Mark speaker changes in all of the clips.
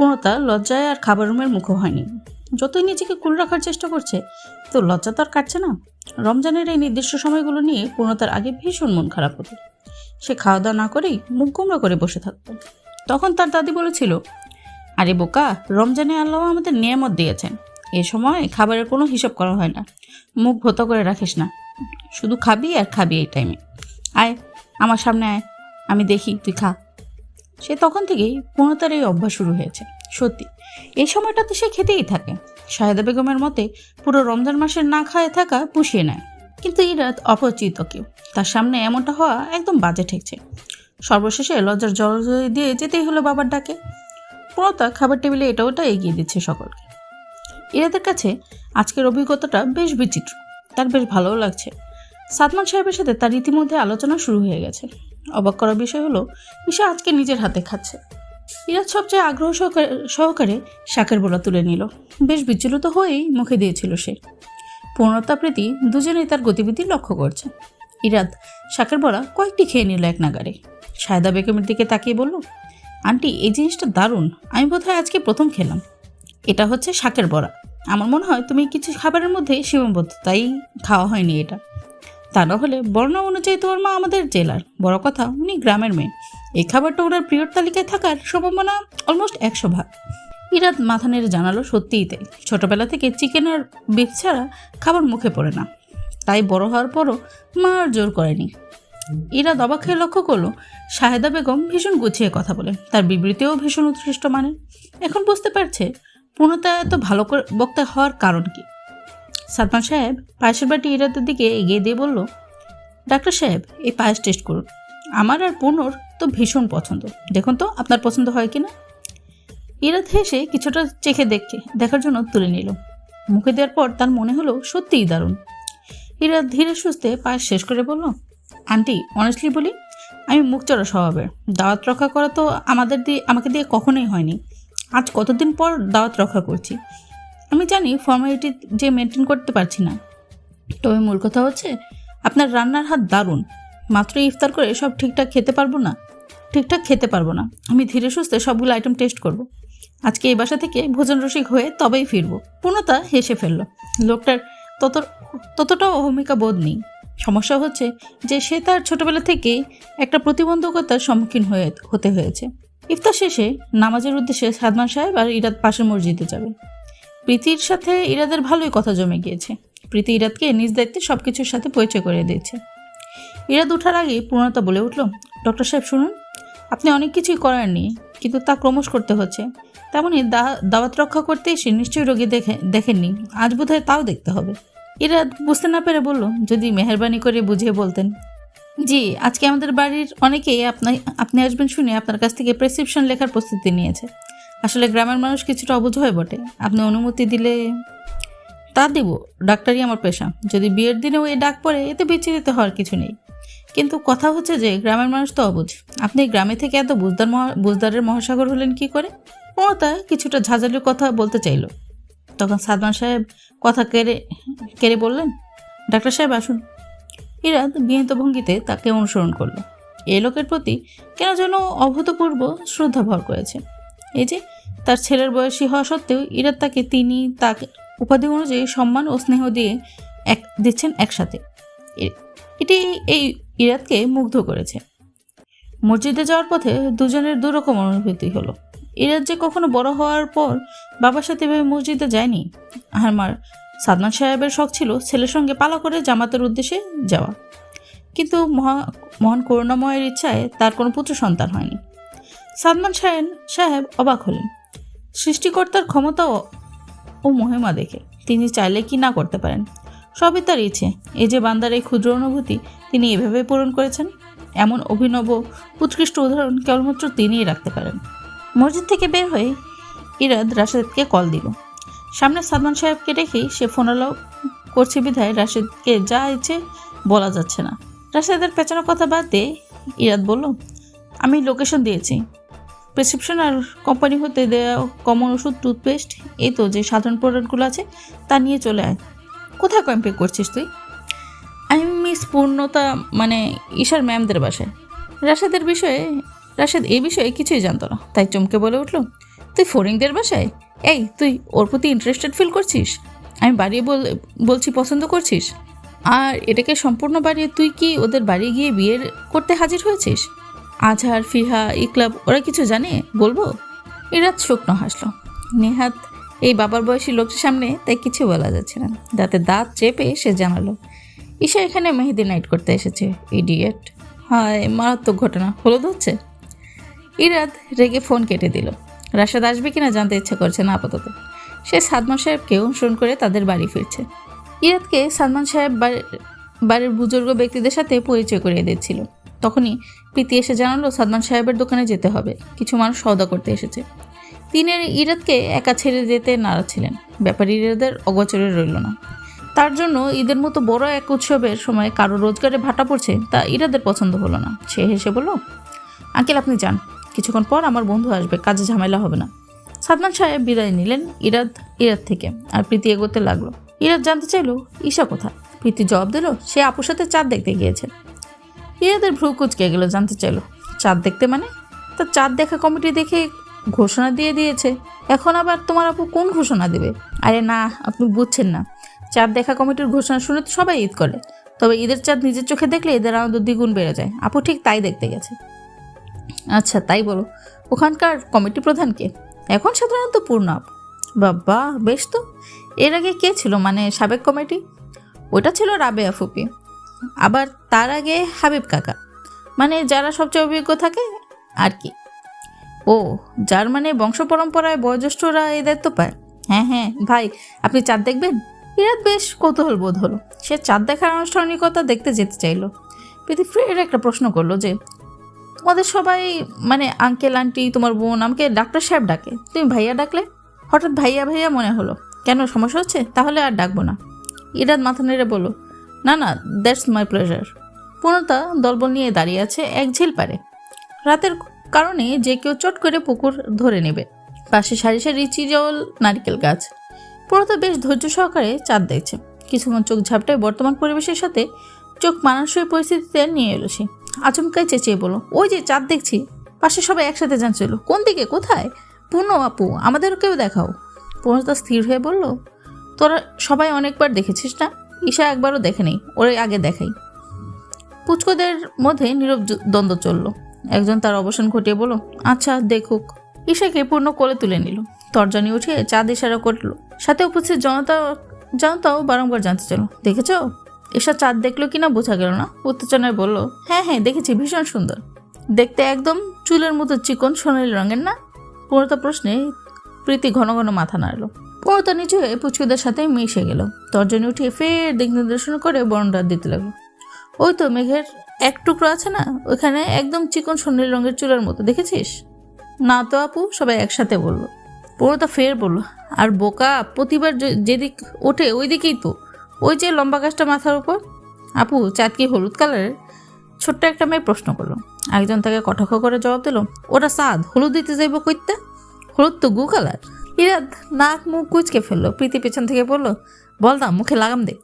Speaker 1: পূর্ণতা লজ্জায় আর খাবার রুমের মুখো হয়নি। যতই নিজেকে কুল রাখার চেষ্টা করছে, তো লজ্জা তো আর কাটছে না। রমজানের এই নির্দিষ্ট সময়গুলো নিয়ে পূর্ণতার আগে ভীষণ মন খারাপ হতো। সে খাওয়া দাওয়া না করেই মুখ গোমড়া করে বসে থাকতো। তখন তার দাদি বলেছিল, আরে বোকা, রমজানে আল্লাহ আমাদের নিয়ামত দিয়েছেন, এ সময় খাবারের কোনো হিসাব করা হয় না। মুখ ভোতা করে রাখিস না, শুধু খাবি আর খাবি এই টাইমে। আয় আমার সামনে আয়, আমি দেখি তুই খা। সে তখন থেকেই পূর্ণতার এই অভ্যাস শুরু হয়েছে। সত্যি এই সময়টাতে সে খেতেই থাকে। শাহেদা বেগমের মতে পুরো রমজান মাসের না খায় থাকা পুষিয়ে নেয়। কিন্তু ইরাত অপরিচিত কেউ, তার সামনে এমনটা হওয়া একদম বাজে ঠেকছে। সর্বশেষে লজ্জার জল দিয়ে যেতেই হলো বাবার ডাকে। পূর্ণতা খাবার টেবিলে এটা ওটা এগিয়ে দিচ্ছে সকলকে। ইরাদের কাছে আজকের অভিজ্ঞতাটা বেশ বিচিত্র, তার বেশ ভালোও লাগছে। সাদমান সাহেবের সাথে তার ইতিমধ্যে আলোচনা শুরু হয়ে গেছে। অবাক করার বিষয় হলো ঈশা আজকে নিজের হাতে খাচ্ছে। ইরাদ সবচেয়ে আগ্রহ সহকারে শাকের বোলা তুলে নিল। বেশ বিচলিত হয়েই মুখে দিয়েছিল সে। পূর্ণতা প্রীতি দুজনেই তার গতিবিধি লক্ষ্য করছে। ইরাদ শাকের বড়া কয়েকটি খেয়ে নিল এক নাগারে। শাহেদা বেগমের দিকে তাকিয়ে বলল, আন্টি এই জিনিসটা দারুণ, আমি বোধহয় আজকে প্রথম খেলাম। এটা হচ্ছে শাকের বড়া। আমার মনে হয় তুমি কিছু খাবারের মধ্যে সীমাবদ্ধ, তাই খাওয়া হয়নি এটা। তা না হলে বর্ণনা অনুযায়ী তোমার মা আমাদের জেলার, বড় কথা উনি গ্রামের মেয়ে। এই খাবারটা ওনার প্রিয়র তালিকায় থাকার সম্ভাবনা অলমোস্ট 100 ভাগ। ইরাদ মাথা নেড়ে জানালো, সত্যিই তাই। ছোটবেলা থেকে চিকেন আর বিফ ছাড়া খাবার মুখে পড়ে না, তাই বড় হওয়ার পরও মা আর জোর করেনি। ইরাদ অবাক হয়ে লক্ষ্য করলো শাহেদা বেগম ভীষণ গুছিয়ে কথা বলেন, তার বিবৃতিও ভীষণ উৎকৃষ্ট মানের। এখন বুঝতে পারছে পূর্ণতা এত ভালো করে বক্তা হওয়ার কারণ কি। সাদমান সাহেব পায়েসের বাটি ইরাদের দিকে এগিয়ে দিয়ে বলল, ডাক্তার সাহেব এই পায়েস টেস্ট করুন, আমার আর পূর্ণর তো ভীষণ পছন্দ, দেখুন তো আপনার পছন্দ হয় কিনা। ইরাদ হেসে কিছুটা চেখে দেখার জন্য তুলে নিল। মুখে দেওয়ার পর তার মনে হলো সত্যিই দারুণ। ইরাদ ধীরে সুস্থে পায়েস শেষ করে বলল, আন্টি অনেস্টলি বলি, আমি মুখ চড়া স্বভাবের। দাওয়াত রক্ষা করা তো আমাকে দিয়ে কখনোই হয়নি। আজ কতদিন পর দাওয়াত রক্ষা করছি। আমি জানি ফর্মালিটি যে মেনটেন করতে পারছি না, তবে মূল কথা হচ্ছে আপনার রান্নার হাত দারুণ। মাত্র ইফতার করে সব ঠিকঠাক খেতে পারবো না। আমি ধীরে সুস্থে সবগুলো আইটেম টেস্ট করব। আজকে এই বাসা থেকে ভোজন রসিক হয়ে তবেই ফিরবো। পূর্ণতা হেসে ফেলল। লোকটার ততটাও অহমিকা বোধ নেই। সমস্যা হচ্ছে যে সে তার ছোটবেলা থেকেই একটা প্রতিবন্ধকতার সম্মুখীন হতে হয়েছে। ইফতার শেষে নামাজের উদ্দেশ্যে সাদমান সাহেব আর ইরাদ পাশের মসজিদে যাবে। প্রীতির সাথে ইরাদের ভালোই কথা জমে গিয়েছে। প্রীতি ইরাদকে নিজ দায়িত্বে সব কিছুর সাথে পরিচয় করে দিয়েছে। ইরাদ ওঠার আগে পূর্ণতা বলে উঠল, ডক্টর সাহেব শুনুন, আপনি অনেক কিছুই করেননি, কিন্তু তা ক্রমশ করতে হচ্ছে। তেমনই দাওয়াত রক্ষা করতে এসে নিশ্চয়ই রোগী দেখেননি, আজ বোধহয় তাও দেখতে হবে। ইরাদ বুঝতে না পেরে বলল, যদি মেহেরবানি করে বুঝিয়ে বলতেন। জি, আজকে আমাদের বাড়ির অনেকেই আপনি আসবেন শুনে আপনার কাছ থেকে প্রেসক্রিপশন লেখার প্রস্তুতি নিয়েছে। আসলে গ্রামের মানুষ কিছুটা অবুঝ হয় বটে, আপনি অনুমতি দিলে তা দেব। ডাক্তারই আমার পেশা, যদি বিয়ের দিনেও এই ডাক পড়ে এতে বিচলিত হওয়ার কিছু নেই। কিন্তু কথা হচ্ছে যে গ্রামের মানুষ তো অবুঝ। আপনি গ্রামে থেকে এত বুঝদারের মহাসাগর হলেন কি করে? পূর্ণতা কিছুটা ঝাঁঝালির কথা বলতে চাইল। তখন সাদমান সাহেব কথা কেড়ে বললেন, ডাক্তার সাহেব আসুন। ইরাদ বিনীত ভঙ্গিতে তাকে অনুসরণ করলো। এই লোকের প্রতি কেন যেন অভূতপূর্ব শ্রদ্ধা ভর করেছে। এই যে তার ছেলের বয়সী হওয়া সত্ত্বেও ইরাদ তাকে উপাধি অনুযায়ী সম্মান ও স্নেহ দিচ্ছেন একসাথে। এটি এই ইরাদকে মুগ্ধ করেছে। মসজিদে যাওয়ার পথে দুজনের দুরকম অনুভূতি হলো। ইরাদ যে কখনো বড় হওয়ার পর বাবার সাথে এভাবে মসজিদে যায়নি। আমার সাদমান সাহেবের শখ ছিল ছেলের সঙ্গে পালা করে জামাতের উদ্দেশ্যে যাওয়া, কিন্তু মহান করুণাময়ের ইচ্ছায় তার কোনো পুত্র সন্তান হয়নি। সাদমান সাহেব অবাক হলেন সৃষ্টিকর্তার ক্ষমতা ও মহিমা দেখে। তিনি চাইলে কি না করতে পারেন, সবই তার ইচ্ছে। এই যে বান্দার এই ক্ষুদ্র অনুভূতি তিনি এভাবে পূরণ করেছেন, এমন অভিনব উৎকৃষ্ট উদাহরণ কেবলমাত্র তিনিই রাখতে পারেন। মসজিদ থেকে বের হয়ে ইরাদ রাশেদকে কল দিল। সামনে সাদমান সাহেবকে রেখেই সে ফোন অ্যালাউ করছে বিধায় রাশেদকে যা ইচ্ছে বলা যাচ্ছে না। রাশেদের পেছানোর কথা বাদ দিয়ে ইরাদ বলল, আমি লোকেশন দিয়েছি, প্রেসক্রিপশন আর কোম্পানি হতে দেওয়া কমন ওষুধ, টুথপেস্ট, এই তো যে সাধারণ প্রোডাক্টগুলো আছে তা নিয়ে চলে আয়। কোথায় ক্যাম্পে করছিস তুই? আমি মিস পূর্ণতা মানে ঈশার ম্যামদের বাসায়। রাশেদ এই বিষয়ে কিছুই জানতো না, তাই চমকে বলে উঠল, তুই ফড়িংদের বাসায়? এই, তুই ওর প্রতি ইন্টারেস্টেড ফিল করছিস? আমি বাড়িয়ে বলছি পছন্দ করছিস, আর এটাকে সম্পূর্ণ বাড়িয়ে তুই কি ওদের বাড়ি গিয়ে বিয়ের করতে হাজির হয়েছিস? আজহার, ফিহা, ইকলাব ওরা কিছু জানে বলবো? ইরাত শুকনো হাসলো। নেহাত এই বাবার বয়সী লোকটির সামনে তাই কিছু বলা যাচ্ছে না। দাঁতে দাঁত চেপে সে জানালো, ঈশা এখানে মেহেদি নাইট করতে এসেছে। ইডিয়েট। হায়, মারাত্মক ঘটনা। হলুদ হচ্ছে। ইরাত রেগে ফোন কেটে দিল। রাশেদ আসবে কিনা জানতে ইচ্ছা করছে না আপাতত। সে সাদমান সাহেবকে অনুসরণ করে তাদের বাড়ি ফিরছে। ইরাতকে সাদমান সাহেব বাড়ির বুজুর্গ ব্যক্তিদের সাথে পরিচয় করিয়ে দিচ্ছিল। তখনই প্রীতি এসে জানালো সাদমান সাহেবের দোকানে যেতে হবে, কিছু মানুষ সওদা করতে এসেছে। তিনি ইরাতকে একা ছেড়ে যেতে নারাজ ছিলেন। ব্যাপারী ইরাদের অগোচরে রইল না। তার জন্য ঈদের মতো বড় এক উৎসবের সময় কারো রোজগারে ভাটা পড়ছে তা ইরাদের পছন্দ হলো না। সে হেসে বলল, আঙ্কেল আপনি যান, কিছুক্ষণ পর আমার বন্ধু আসবে, কাজে ঝামেলা হবে না। সাদমান সাহেব বিদায় নিলেন ইরাদ থেকে, আর প্রীতি এগোতে লাগলো। ইরাদ জানতে চাইল ঈশা কোথায়। প্রীতি জবাব দিল, সে আপুর সাথে চাঁদ দেখতে গিয়েছে। ইরাদের ভ্রু কুচকে গেল, জানতে চাইল চাঁদ দেখতে মানে? তা চাঁদ দেখা কমিটি দেখে ঘোষণা দিয়ে দিয়েছে, এখন আবার তোমার আপু কোন ঘোষণা দেবে? আরে না, আপনি বুঝছেন না, চাঁদ দেখা কমিটির ঘোষণা শুনে তো সবাই ঈদ করে, তবে ঈদের চাঁদ নিজের চোখে দেখলে এদের আনন্দ দ্বিগুণ বেড়ে যায়। আপু ঠিক তাই দেখতে গেছে। আচ্ছা তাই বলো, ওখানকার কমিটি প্রধানকে? এখন সাধারণত পূর্ণ আপু। বাবা, বেশ তো। এর আগে কে ছিল, মানে সাবেক কমিটি? ওটা ছিল রাবেয়া ফুপি, আবার তার আগে হাবিব কাকা, মানে যারা সবচেয়ে অভিজ্ঞ থাকে আর কি। ও, যার মানে বংশ পরম্পরায় বয়োজ্যেষ্ঠরা এই দায়িত্ব পায়। হ্যাঁ হ্যাঁ ভাই, আপনি চাঁদ দেখবেন? ইরাদ বেশ কৌতূহল বোধ হলো। সে চাঁদ দেখার আনুষ্ঠানিকতা দেখতে যেতে চাইল। প্রীতি ফের একটা প্রশ্ন করলো যে, তোমাদের সবাই মানে আঙ্কেল আন্টি, তোমার বোন আমাকে ডাক্তার সাহেব ডাকে, তুমি ভাইয়া ডাকলে? হঠাৎ ভাইয়া ভাইয়া মনে হলো। কেন, সমস্যা হচ্ছে? তাহলে আর ডাকবো না। ইরাদ মাথা নেড়ে বলল, না না, দ্যাটস মাই প্লেজার। পূর্ণতা দলবল নিয়ে দাঁড়িয়ে আছে এক ঝিল পারে। রাতের কারণে যে কেউ চট করে পুকুর ধরে নেবে। পাশে সারি সারি চিরল নারকেল গাছ। পূর্ণতা বেশ ধৈর্য সহকারে চাঁদ দেখছে। কিছুক্ষণ চোখ ঝাপটায় বর্তমান পরিবেশের সাথে চোখ মানানসই পরিস্থিতিতে নিয়ে এলো সে। আচমকাই চেঁচিয়ে বলো, ওই যে চাঁদ দেখছি। পাশে সবাই একসাথে জানছিল, কোন দিকে, কোথায়? পূর্ণ আপু, আমাদেরকেও দেখাও। পূর্ণতা স্থির হয়ে বলল, তোরা সবাই অনেকবার দেখেছিস না? ঈশা একবারও দেখে নেই, ওরে আগে দেখাই। পুচকোদের মধ্যে নীরব দ্বন্দ্ব চলল। একজন তার অবসান ঘটিয়ে বলল, আচ্ছা দেখুক। ঈশাকে পূর্ণ কোলে তুলে নিল। তর্জনী উঠিয়ে চাঁদ ইশারা করল। সাথে উপস্থিত জনতাও বারংবার জানতে চাইল, দেখেছ? ঈশা চাঁদ দেখলো কিনা বোঝা গেল না। উত্তেজনায় বলল, হ্যাঁ হ্যাঁ দেখেছি, ভীষণ সুন্দর দেখতে, একদম চুলের মতো চিকন সোনালি রঙের না? পূর্ণতা প্রশ্নে প্রীতি ঘন ঘন মাথা নাড়ল। পূর্ণতা নিচু হয়ে পুচকুদের সাথে মিশে গেল। তর্জনী উঠিয়ে ফের দিক নির্দেশনা করে বর্ণনা দিতে লাগলো। ওই তো মেঘের এক টুকরো আছে না, ওইখানে একদম চিকন সোনালি রঙের চুলের মতো, দেখেছিস? না তো আপু, সবাই একসাথে বলল। পূর্ণতা ফের বলল, আর বোকা, প্রতিবার যেদিক ওঠে ওই দিকেই তো, ওই যে লম্বা গাছটা মাথার উপর। আপু, চাঁদ কি হলুদ কালারের? ছোট্ট একটা মেয়ে প্রশ্ন করলো। একজন তাকে কটাক্ষ করে জবাব দিল, ওরা চাঁদ হলুদ দিতে যাইব কইতে? হলুদ তো গু কালার। ইরাদ নাক মুখ কুচকে ফেললো। প্রীতি পেছন থেকে বলল, বলদাম মুখে লাগাম দে।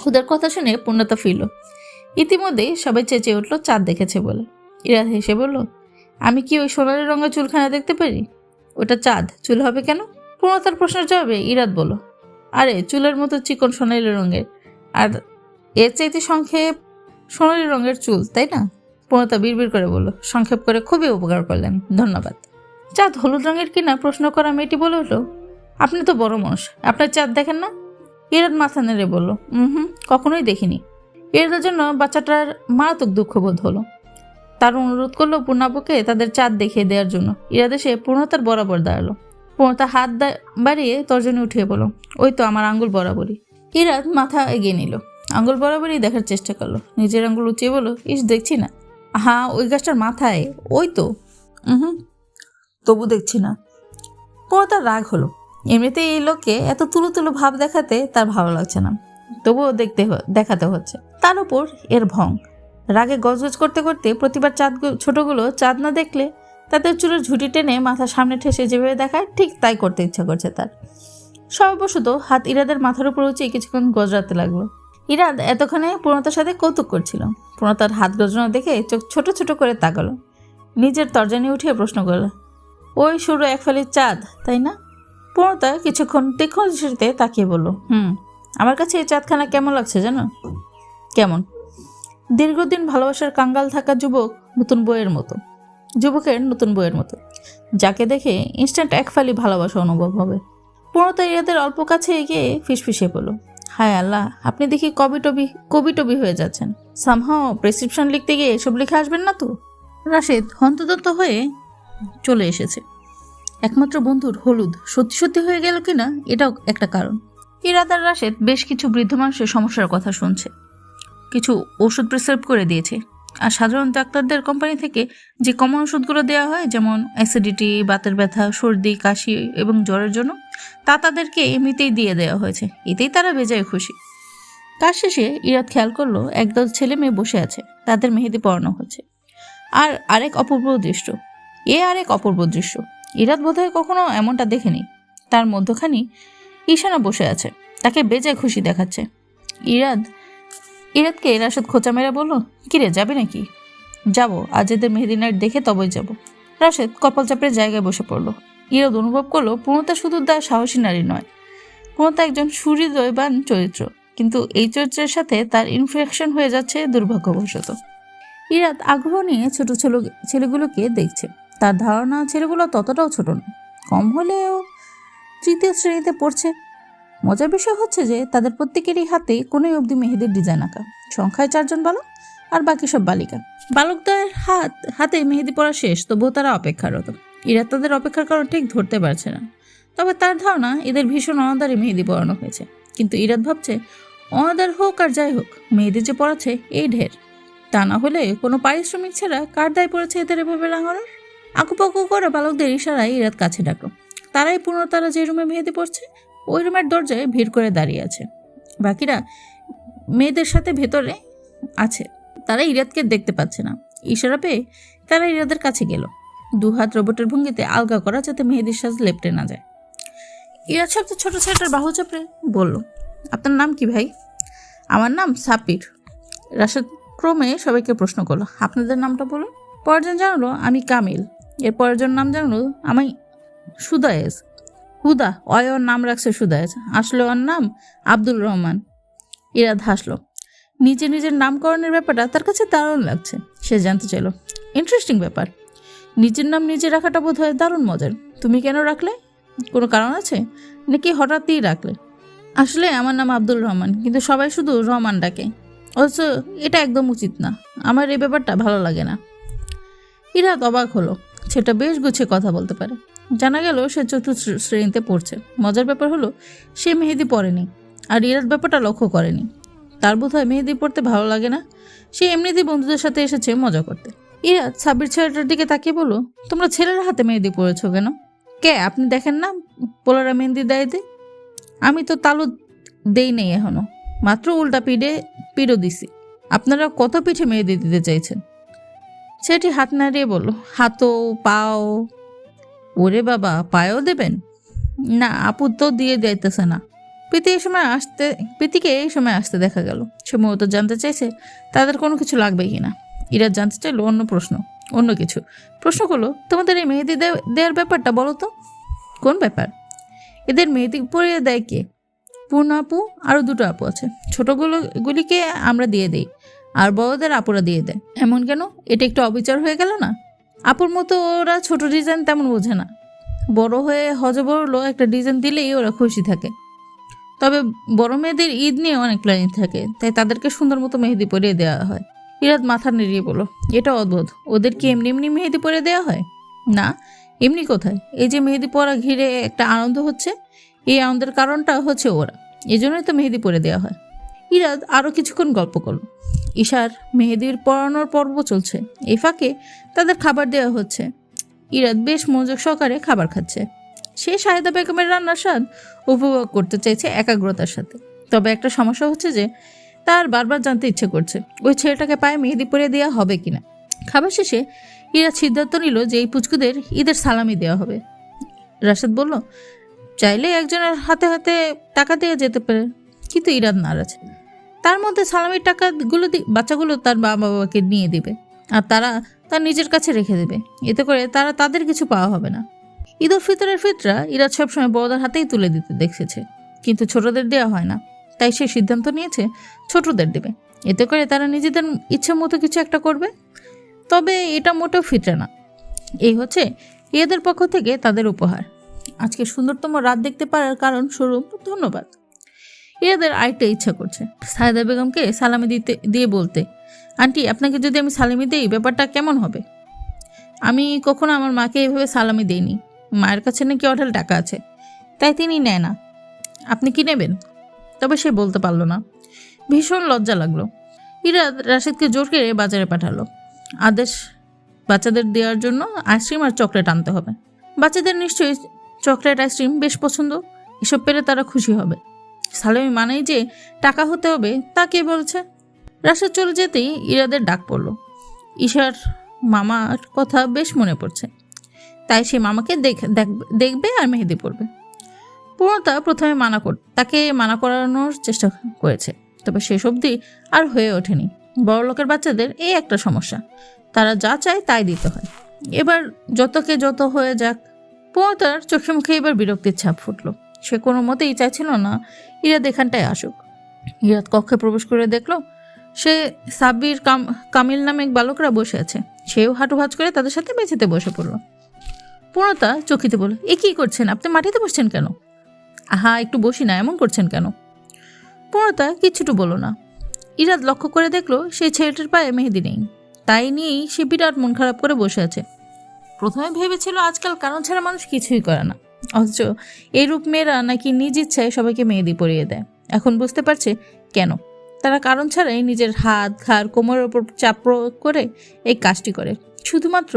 Speaker 1: ওদের কথা শুনে পূর্ণতা ফিরল। ইতিমধ্যেই সবাই চেঁচিয়ে উঠলো চাঁদ দেখেছে বলে। ইরাদ হেসে বলল, আমি কি ওই সোনালি রঙের চুলখানা দেখতে পারি? ওটা চাঁদ, চুল হবে কেন? পূর্ণতার প্রশ্নের জবাবে ইরাদ বলল, আরে চুলের মতো চিকন সোনালি রঙের, আর এর চাইতে সংক্ষেপ সোনালি রঙের চুল, তাই না? পূর্ণতা বিড়বিড় করে বলল, সংক্ষেপ করে খুবই উপকার করলেন, ধন্যবাদ। চাঁদ হলুদ রঙের কিনা প্রশ্ন করা মেয়েটি বলে উঠল, আপনি তো বড় মানুষ, আপনার চাঁদ দেখেন না? ইরাদ মাথা নেড়ে বলল, কখনোই দেখিনি। ইরাদের জন্য বাচ্চাটার মারাত্মক দুঃখ বোধ হলো। তার অনুরোধ করলো পূর্ণাপুকে তাদের চাঁদ দেখিয়ে দেওয়ার জন্য। ইরাদ এসে পূর্ণতার বরাবর দাঁড়ালো। পূর্ণতা হাত বাড়িয়ে তর্জনী উঠিয়ে বলল, ওই তো আমার আঙ্গুল বরাবরই। ইরাদ মাথা এগিয়ে নিল, আঙ্গুল বরাবরই দেখার চেষ্টা করলো। নিজের আঙ্গুল উঁচিয়ে বলল, ইস দেখছি না। হ্যাঁ, ওই গাছটার মাথায়, ওই তো। তবু দেখছি না। পূর্ণতার রাগ হলো। এমনিতেই এই লোককে এত তুলো তুলো ভাব দেখাতে তার ভালো লাগছে না, তবুও দেখাতে হচ্ছে। তার উপর এর ভং। রাগে গজগজ করতে করতে প্রতিবার ছোটগুলো চাঁদ না দেখলে তাদের চুলের ঝুঁটি টেনে মাথার সামনে ঠেসে যেভাবে দেখায় ঠিক তাই করতে ইচ্ছা করছে তার। স্বভাববশত হাত ইরাদের মাথার উপর উঁচিয়ে কিছুক্ষণ গজরাতে লাগলো। ইরাদ এতক্ষণে পূর্ণতার সাথে কৌতুক করছিল। পূর্ণতার হাত গজরানো দেখে চোখ ছোট ছোট করে তাকালো। নিজের তর্জনী উঠিয়ে প্রশ্ন করল, ওই শুরু এক ফালি চাঁদ, তাই না? পূর্ণতা কিছুক্ষণ তীক্ষ্ণ দৃষ্টিতে তাকিয়ে বলল, আমার কাছে এই চাঁদখানা কেমন লাগছে জানো? কেমন? দীর্ঘদিন ভালোবাসার কাঙ্গাল থাকা যুবকের নতুন বইয়ের মতো, যাকে দেখে ইনস্ট্যান্ট এক ফালি ভালোবাসা অনুভব হবে। পূর্ণতা ইরাদের অল্প কাছে এগিয়ে ফিসফিসে বলল, হায় আল্লাহ, আপনি দেখি কবি টবি হয়ে যাচ্ছেন। সামহাও প্রেসক্রিপশন লিখতে গিয়ে এসব লিখে আসবেন না তো? রাশেদ হন্তদন্ত হয়ে চলে এসেছে। একমাত্র বন্ধুর হলুদ সত্যি সত্যি হয়ে গেল কিনা এটাও একটা কারণ। ইরাদ আর রাশেদ বেশ কিছু বৃদ্ধ মানুষের সমস্যার কথা শুনছে, কিছু ওষুধ প্রেসক্রাইব করে দিয়েছে। আর সাধারণ ডাক্তারদের কোম্পানি থেকে যে কমন ওষুধগুলো দেওয়া হয়, যেমন অ্যাসিডিটি, বাতের ব্যথা, সর্দি, কাশি এবং জ্বরের জন্য, তা তাদেরকে এমনিতেই দিয়ে দেওয়া হয়েছে। এতেই তারা বেজায় খুশি। কাজ শেষে ইরাদ খেয়াল করলো একদল ছেলে মেয়ে বসে আছে, তাদের মেহেদি পরানো হচ্ছে। আরেক অপূর্ব দৃশ্য। ইরাদ বোধহয় কখনো এমনটা দেখেনি। তার মধ্যখানি ঈশানা বসে আছে, তাকে বেজায় খুশি দেখাচ্ছে। ইরাদকে রাশেদ খোঁচা মেরে বলল, কিরে যাবে নাকি? যাবো, আজ এদের মেহেদি নাইট দেখে তবেই যাব। রাশেদ কপাল চাপড়ে জায়গায় বসে পড়ল। ইরাদ অনুভব করলো পূর্ণতা শুধু সাহসী নারী নয়, পূর্ণতা একজন সুহৃদয়বান চরিত্র, কিন্তু এই চরিত্রের সাথে তার ইনফেকশন হয়ে যাচ্ছে দুর্ভাগ্যবশত। ইরাদ আগ্রহ নিয়ে ছোট ছেলেগুলোকে দেখছে। তার ধারণা ছেলেগুলো ততটাও ছোট না, কম হলেও তৃতীয় শ্রেণীতে পড়ছে। মজার বিষয় হচ্ছে যে তাদের প্রত্যেকেরই হাতে কোনোই অবধি মেহেদির ডিজাইন আঁকা। সংখ্যায় 4 জন বালক আর বাকি সব বালিকা। বালকদের হাতে মেহেদি পড়া শেষ, তবুও তারা অপেক্ষারত। ইরাদ তাদের অপেক্ষার কারণ ঠিক ধরতে পারছে না, তবে তার ধারণা এদের ভীষণ অনাদারে মেহেদি পড়ানো হয়েছে। কিন্তু ইরাদ ভাবছে, অনাদার হোক আর যাই হোক, মেহেদি যে পড়াচ্ছে এই ঢের। তা না হলে কোনো পারিশ্রমিক ছাড়া কার দায় পড়েছে এদের এভাবে রাঙানোর? আঁকুপাকু করে বালকদের ইশারায় ইরাদ কাছে ডাকলো। তারাই তারা যে রুমে মেহেদি পড়ছে ওই রুমের দরজায় ভিড় করে দাঁড়িয়ে আছে। বাকিরা মেয়েদের সাথে ভেতরে আছে, তারা ইরাদকে দেখতে পাচ্ছে না। ইশারা পেয়ে তারা ইরাদের কাছে গেল, 2 হাত রোবটের ভঙ্গিতে আলগা করা, যাতে মেহেদির সাজ লেপটে না যায়। ইরাদ সবচেয়ে ছোট ছেলেটার বাহু চাপড়ে বলল, আপনার নাম কি ভাই? আমার নাম সাপির। রাশেদ ক্রমে সবাইকে প্রশ্ন করলো, আপনাদের নামটা বলুন। পরেরজন জানালো, আমি কামিল। এর পরেরজন নাম জানালো, আমি সুদায়েজ। হুদা ওর নাম রাখছে সুদায়েজ, আসলে ওর নাম আব্দুল রহমান। ইরাদ হাসলো। নিজের নামকরণের ব্যাপারটা তার কাছে দারুণ লাগছে। সে জানতে চাইল, ইন্টারেস্টিং ব্যাপার, নিজের নাম নিজে রাখাটা বোধ হয় দারুণ মজার। তুমি কেন রাখলে? কোনো কারণ আছে নাকি হঠাৎই রাখলে? আসলে আমার নাম আব্দুল রহমান, কিন্তু সবাই শুধু রহমান ডাকে, অথচ এটা একদম উচিত না। আমার এই ব্যাপারটা ভালো লাগে না। ইরাদ অবাক হলো, সেটা বেশ গুছিয়ে কথা বলতে পারে। জানা গেল সে 4র্থ শ্রেণীতে পড়ছে। মজার ব্যাপার হলো সে মেহেদি পরেনি, আর ইরাদ ব্যাপারটা লক্ষ্য করেনি। তার বোধ হয় মেহেদি পড়তে ভালো লাগে না, সে এমনিতেই বন্ধুদের সাথে এসেছে মজা করতে। ইরাদ সাবির ছেলেটার দিকে তাকিয়ে বলল, তোমরা ছেলের হাতে মেহেদি পড়েছো কেন? কে, আপনি দেখেন না পোলারা মেহেদি দেয়? আমি তো তালু দেই নেই এখনো, মাত্র উল্টা পিড়ো দিছি। আপনারা কত পিঠে মেহেদি দিতে চাইছেন? সেটি হাত নাড়িয়ে বলল, হাতও পাও। ওরে বাবা, পায়েও দেবেন? না, আপু তো দিয়ে যাইতেছে না। প্রীতিকে এই সময় আসতে দেখা গেল। সম্ভবত জানতে চাইছে তাদের কোনো কিছু লাগবে কিনা। ইরাদ জানতে চাইলো অন্য কিছু প্রশ্ন করলো, তোমাদের এই মেহেদি দেওয়ার ব্যাপারটা বলো তো। কোন ব্যাপার? এদের মেহেদি পরিয়ে দেয় কে? পূর্ণ আপু, আরও 2টো আপু আছে। ছোটগুলিকে আমরা দিয়ে দিই, আর বড়দের আপুরা দিয়ে দেয়। এমন কেন? এটা একটু অবিচার হয়ে গেল না? আপুর মতো ওরা ছোট ডিজাইন তেমন বোঝে না। বড় হয়ে হজবরল একটা ডিজাইন দিলেই ওরা খুশি থাকে। তবে বড় মেয়েদের ঈদ নিয়ে অনেক প্ল্যানিং থাকে, তাই তাদেরকে সুন্দর মতো মেহেদি পরিয়ে দেওয়া হয়। ইরাদ মাথা নেড়িয়ে বলল, এটা অদ্ভুত। ওদের কি এমনি মেহেদি পরিয়ে দেওয়া হয়? না, এমনি কোথায়। এই যে মেহেদি পরা ঘিরে একটা আনন্দ হচ্ছে, এই আনন্দের কারণটা হচ্ছে ওরা, এই জন্যই তো মেহেদি পরে দেওয়া হয়। ইরাদ আরও কিছুক্ষণ গল্প করল। ঈশার মেহেদির পরানোর পর্ব চলছে, এই ফাঁকে তাদের খাবার দেওয়া হচ্ছে। ইরাদ বেশ মনোযোগ সহকারে খাবার খাচ্ছে। সে শাহেদা বেগমের রান্নার স্বাদ উপভোগ করতে চাইছে একাগ্রতার সাথে। তবে একটা সমস্যা হচ্ছে যে তার বারবার জানতে ইচ্ছে করছে ওই ছেলেটাকে পায়ে মেহেদি পরিয়ে দেওয়া হবে কিনা। খাবার শেষে ইরাদ সিদ্ধান্ত নিল যে এই পুচকুদের ঈদের সালামি দেওয়া হবে। রাশেদ বলল, চাইলে একজনের হাতে হাতে টাকা দেওয়া যেতে পারে, কিন্তু ইরাদ নারাজ। তার মধ্যে সালামির টাকাগুলো বাচ্চাগুলো তার বাবাকে নিয়ে দিবে, আর তারা তার নিজের কাছে রেখে দেবে। এতে করে তাদের কিছু পাওয়া হবে না। ঈদ উল ফিতরের ফিতরা ইরাদ সবসময় বড়দের হাতেই তুলে দিতে দেখেছে, কিন্তু ছোটদের দেওয়া হয় না। তাই সে সিদ্ধান্ত নিয়েছে ছোটদের দেবে, এতে করে তারা নিজেদের ইচ্ছে মতো কিছু একটা করবে। তবে এটা মোটেও ফিতরা না, এই হচ্ছে ঈদের পক্ষ থেকে তাদের উপহার। আজকে সুন্দরতম রাত দেখতে পারার কারণ স্বরূপ ধন্যবাদ। এদের আরেকটা ইচ্ছা করছে সায়েদা বেগমকে সালামি দিয়ে বলতে, আন্টি আপনাকে যদি আমি সালামি দিই ব্যাপারটা কেমন হবে? আমি কখনো আমার মাকে এভাবে সালামি দিইনি। মায়ের কাছে নাকি অঢেল টাকা আছে, তাই তিনি নেয় না। আপনি কি নেবেন? তবে সে বলতে পারলো না। ভীষণ লজ্জা লাগলো। ইরাদ রাশেদকে জোর করে বাজারে পাঠালো। আদেশ বাচ্চাদের দেওয়ার জন্য আইসক্রিম আর চকলেট আনতে হবে। বাচ্চাদের নিশ্চয়ই চকলেট আইসক্রিম বেশ পছন্দ, এসব পেলে তারা খুশি হবে। সালামি মানেই যে টাকা হতে হবে তা কে বলছে? রাশেদ চলে যেতেই ইরাদের ডাক পড়ল। ঈশার মামার কথা বেশ মনে পড়ছে, তাই সে মামাকে দেখবে আর মেহেদি পড়বে। পূর্ণতা প্রথমে তাকে মানা করানোর চেষ্টা করেছে, তবে শেষ অবধি আর হয়ে ওঠেনি। বড় লোকের বাচ্চাদের এই একটা সমস্যা, তারা যা চায় তাই দিতে হয়। এবার যত হয়ে যাক। পূর্ণতার চোখে মুখে এবার বিরক্তির ছাপ ফুটল। সে কোনো মতেই চাইছিল না ইরাদ এখানটায় আসুক। ইরাদ কক্ষে প্রবেশ করে দেখল সে সাব্বির কামিল নামে এক বালকরা বসে আছে। সেও হাঁটু ভাঁজ করে তাদের সাথে মেঝেতে বসে পড়ল। পূর্ণতা চকিতে বলল, এ কী করছেন? আপনি মাটিতে বসছেন কেন? আহা, একটু বসি না, এমন করছেন কেন? পূর্ণতা কিচ্ছুটু বলো না। ইরাদ লক্ষ্য করে দেখলো সেই ছেলেটার পায়ে মেহেদি নেই, তাই নিয়েই সে বিরাট মন খারাপ করে বসে আছে। প্রথমে ভেবেছিল আজকাল কারণ ছাড়া মানুষ কিছুই করে না, অথচ এইরূপ মেয়েরা নাকি নিজ ইচ্ছায় সবাইকে মেহেদি পরিয়ে দেয়। এখন বুঝতে পারছে কেন তারা কারণ ছাড়াই নিজের হাত, ঘাড়, কোমরের ওপর চাপ প্রয়োগ করে এই কাজটি করে, শুধুমাত্র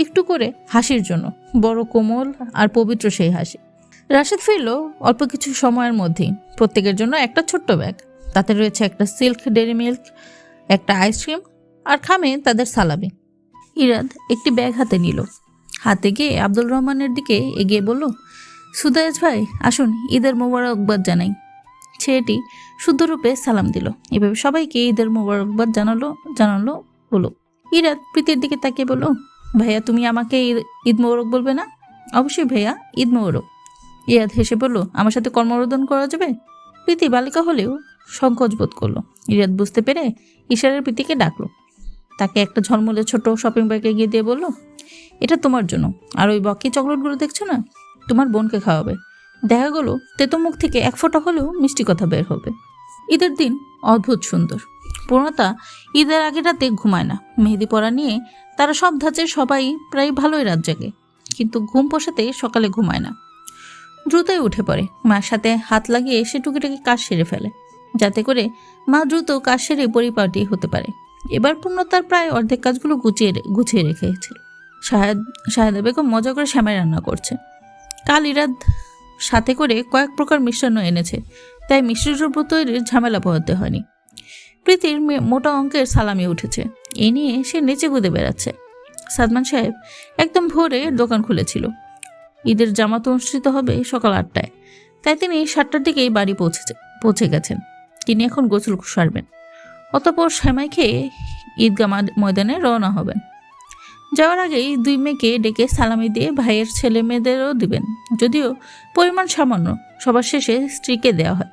Speaker 1: একটু করে হাসির জন্য। বড় কোমল আর পবিত্র সেই হাসি। রাশেদ ফিরল অল্প কিছু সময়ের মধ্যেই। প্রত্যেকের জন্য একটা ছোট্ট ব্যাগ, তাতে রয়েছে একটা সিল্ক ডেরি মিল্ক, একটা আইসক্রিম আর খামে তাদের সালামি। ইরাদ একটি ব্যাগ হাতে নিল, হাতে গিয়ে আব্দুল রহমানের দিকে এগিয়ে বলল, সুদায়েজ ভাই আসুন, ঈদের মোবারকবাদ জানাই। ছেলেটি শুদ্ধরূপে সালাম দিল। এভাবে সবাইকে ঈদের মোবারকবাদ জানালো হলো। ইরাদ প্রীতির দিকে তাকিয়ে বলল, ভাইয়া তুমি আমাকে ঈদ মোবারক বলবে না? অবশ্যই ভাইয়া, ঈদ মোবারক। ইরাদ হেসে বলল, আমার সাথে কর্মরোদন করা যাবে? প্রীতি বালিকা হলেও সংকোচ বোধ করলো। ইরাদ বুঝতে পেরে ইশারের প্রীতিকে ডাকলো। তাকে একটা ঝলমলে ছোট শপিং ব্যাগে গিয়ে দিয়ে বলল, এটা তোমার জন্য, আর ওই বকি চকলেটগুলো দেখছো না, তোমার বোনকে খাওয়াবে। দেখা গেল তেতো মুখ থেকে এক ফোঁটা হলেও মিষ্টি কথা বের হবে। ঈদের দিন অদ্ভুত সুন্দর। পূর্ণতা ঈদের আগের রাতে ঘুমায় না। মেহেদি পরা নিয়ে তারা সব ধাঁচের সবাই প্রায় ভালোই রাত জাগে, কিন্তু ঘুম পোষাতে সকালে ঘুমায় না। দ্রুতই উঠে পড়ে, মায়ের সাথে হাত লাগিয়ে সে টুকিটাকি কাজ সেরে ফেলে, যাতে করে মা দ্রুত কাজ সেরে পরিপাটি হতে পারে। এবার পূর্ণতার প্রায় অর্ধেক কাজগুলো গুছিয়ে রেখেছিল। শাহেদা বেগম মজা করে শ্যামাই রান্না করছে। কাল ইরাদ সাথে করে কয়েক প্রকার মিষ্টান্ন এনেছে, তাই মিষ্টি দ্রব্য তৈরির ঝামেলা পোহাতে হয়নি। প্রীতির মোটা অঙ্কের সালামি উঠেছে, এ নিয়ে সে নেচে কুদে বেড়াচ্ছে। সাদমান সাহেব একদম ভোরে দোকান খুলেছিল। ঈদের জামাত অনুষ্ঠিত হবে সকাল 8টায়, তাই তিনি 7টার দিকেই বাড়ি পৌঁছে গেছেন। তিনি এখন গোসল সারবেন, অতঃপর সেমাই খেয়ে ঈদগাহ ময়দানে রওনা হবেন। যাওয়ার আগেই 2 মেয়েকে ডেকে সালামি দিয়ে ভাইয়ের ছেলে মেয়েদেরও দিবেন, যদিও পরিমাণ সামান্য। সবার শেষে স্ত্রীকে দেওয়া হয়।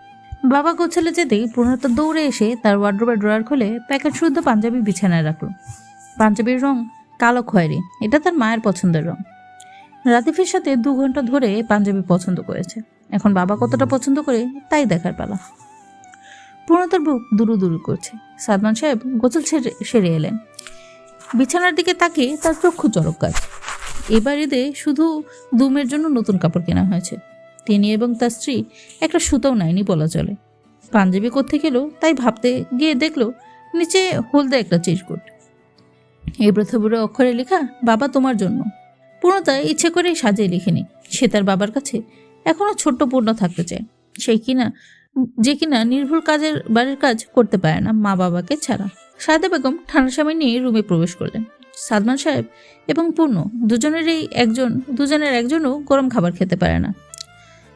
Speaker 1: বাবা গোছালে যেতেই পূর্ণতা দৌড়ে এসে তার ওয়ার্ড্রোবের ড্রয়ার খুলে প্যাকেট শুদ্ধ পাঞ্জাবি বিছানায় রাখল। পাঞ্জাবির রং কালো খয়েরি, এটা তার মায়ের পছন্দের রং। রাতিফের সাথে 2 ঘন্টা ধরে পাঞ্জাবি পছন্দ করেছে, এখন বাবা কতটা পছন্দ করে তাই দেখার পালা। পূর্ণতার বুক দুরু দুরু করছে। সাদমান সাহেব গোসল সেরে এলেন। বিছানার দিকে তাকিয়ে তার চক্ষু চড়ক গাছ। এবার ঈদে শুধু দুমের জন্য নতুন কাপড় কেনা হয়েছে। তিনি এবং তার স্ত্রী একটা সুতাও নেয়নি বলা চলে। পাঞ্জাবি কোত্থেকে এলো তাই ভাবতে গিয়ে দেখলো নিচে হলদে একটা চিরকুট। এই ব্রথবুড়ো অক্ষরে লেখা, বাবা তোমার জন্য। পূর্ণতা ইচ্ছে করে সাজিয়ে লিখেনি। সে তার বাবার কাছে এখনো ছোট্ট পূর্ণ থাকতে চায়, যে কিনা নির্ভুল বাড়ির কাজ করতে পারে না মা বাবাকে ছাড়া। সায়েদা বেগম ঠান্ডা সময় নিয়ে রুমে প্রবেশ করলেন। সাদমান সাহেব এবং পূর্ণ দুজনের একজনও গরম খাবার খেতে পারে না।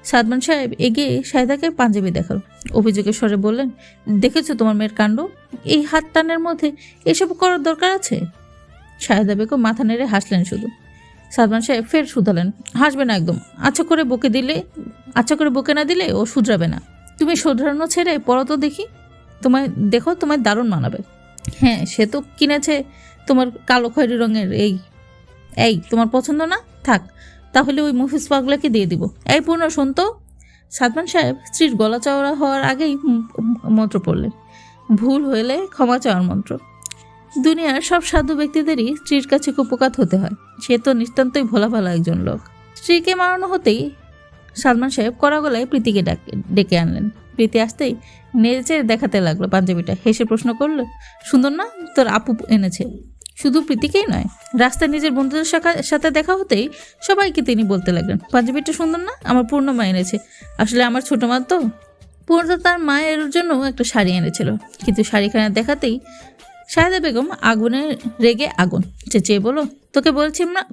Speaker 1: সাদমান সাহেব এগিয়ে সায়েদাকে পাঞ্জাবি দেখাল, অভিযোগের স্বরে বললেন, দেখেছো তোমার মেয়ের কাণ্ড? এই হাত টানের মধ্যে এসব করার দরকার আছে? সায়েদা বেগম মাথা নেড়ে হাসলেন শুধু। সাদমান সাহেব ফের শুধালেন, হাসবে না একদম। আচ্ছা করে বকে না দিলে ও শুধরাবে না। তুমি শুধরানো ছেড়ে পড়ো তো দেখি, তোমায় দারুণ মানাবে। হ্যাঁ, সে তো কিনেছে তোমার কালো খয়েরি রঙের। এই তোমার পছন্দ না? থাক, তাহলে ওই মফিজ পাগলাকে দিয়ে দিব। এই পূর্ণ শোন তো। সাদমান সাহেব স্ত্রীর গলা চওড়া হওয়ার আগেই মন্ত্র পড়লেন, ভুল হলে ক্ষমা চাওয়ার মন্ত্র। দুনিয়ার সব সাধু ব্যক্তিদেরই স্ত্রীর কাছে কুপকাত হতে হয়। সে তো নিতান্তই ভোলা ভালা একজন লোক। স্ত্রীকে মারানো হতেই সালমান সাহেব কড়া গলায় প্রীতিকে ডেকে আনলেন। প্রীতি আসতেই নেড়েচেড়ে দেখাতে লাগলো পাঞ্জাবিটা। হেসে প্রশ্ন করলো, সুন্দর না? তোর আপু এনেছে। শুধু প্রীতিকেই নয়, রাস্তায় নিজের বন্ধুদের সাথে দেখা হতেই সবাইকে তিনি বলতে লাগলেন, পাঞ্জাবিটা সুন্দর না? আমার পূর্ণ মা এনেছে। আসলে আমার ছোটো মা তো। পূর্ণ তার মায়ের জন্য একটা শাড়ি এনেছিল, কিন্তু শাড়িখানা দেখাতেই শাহেদা বেগম আগুনে রেগে আগুন চেঁচিয়ে বলো, তোকে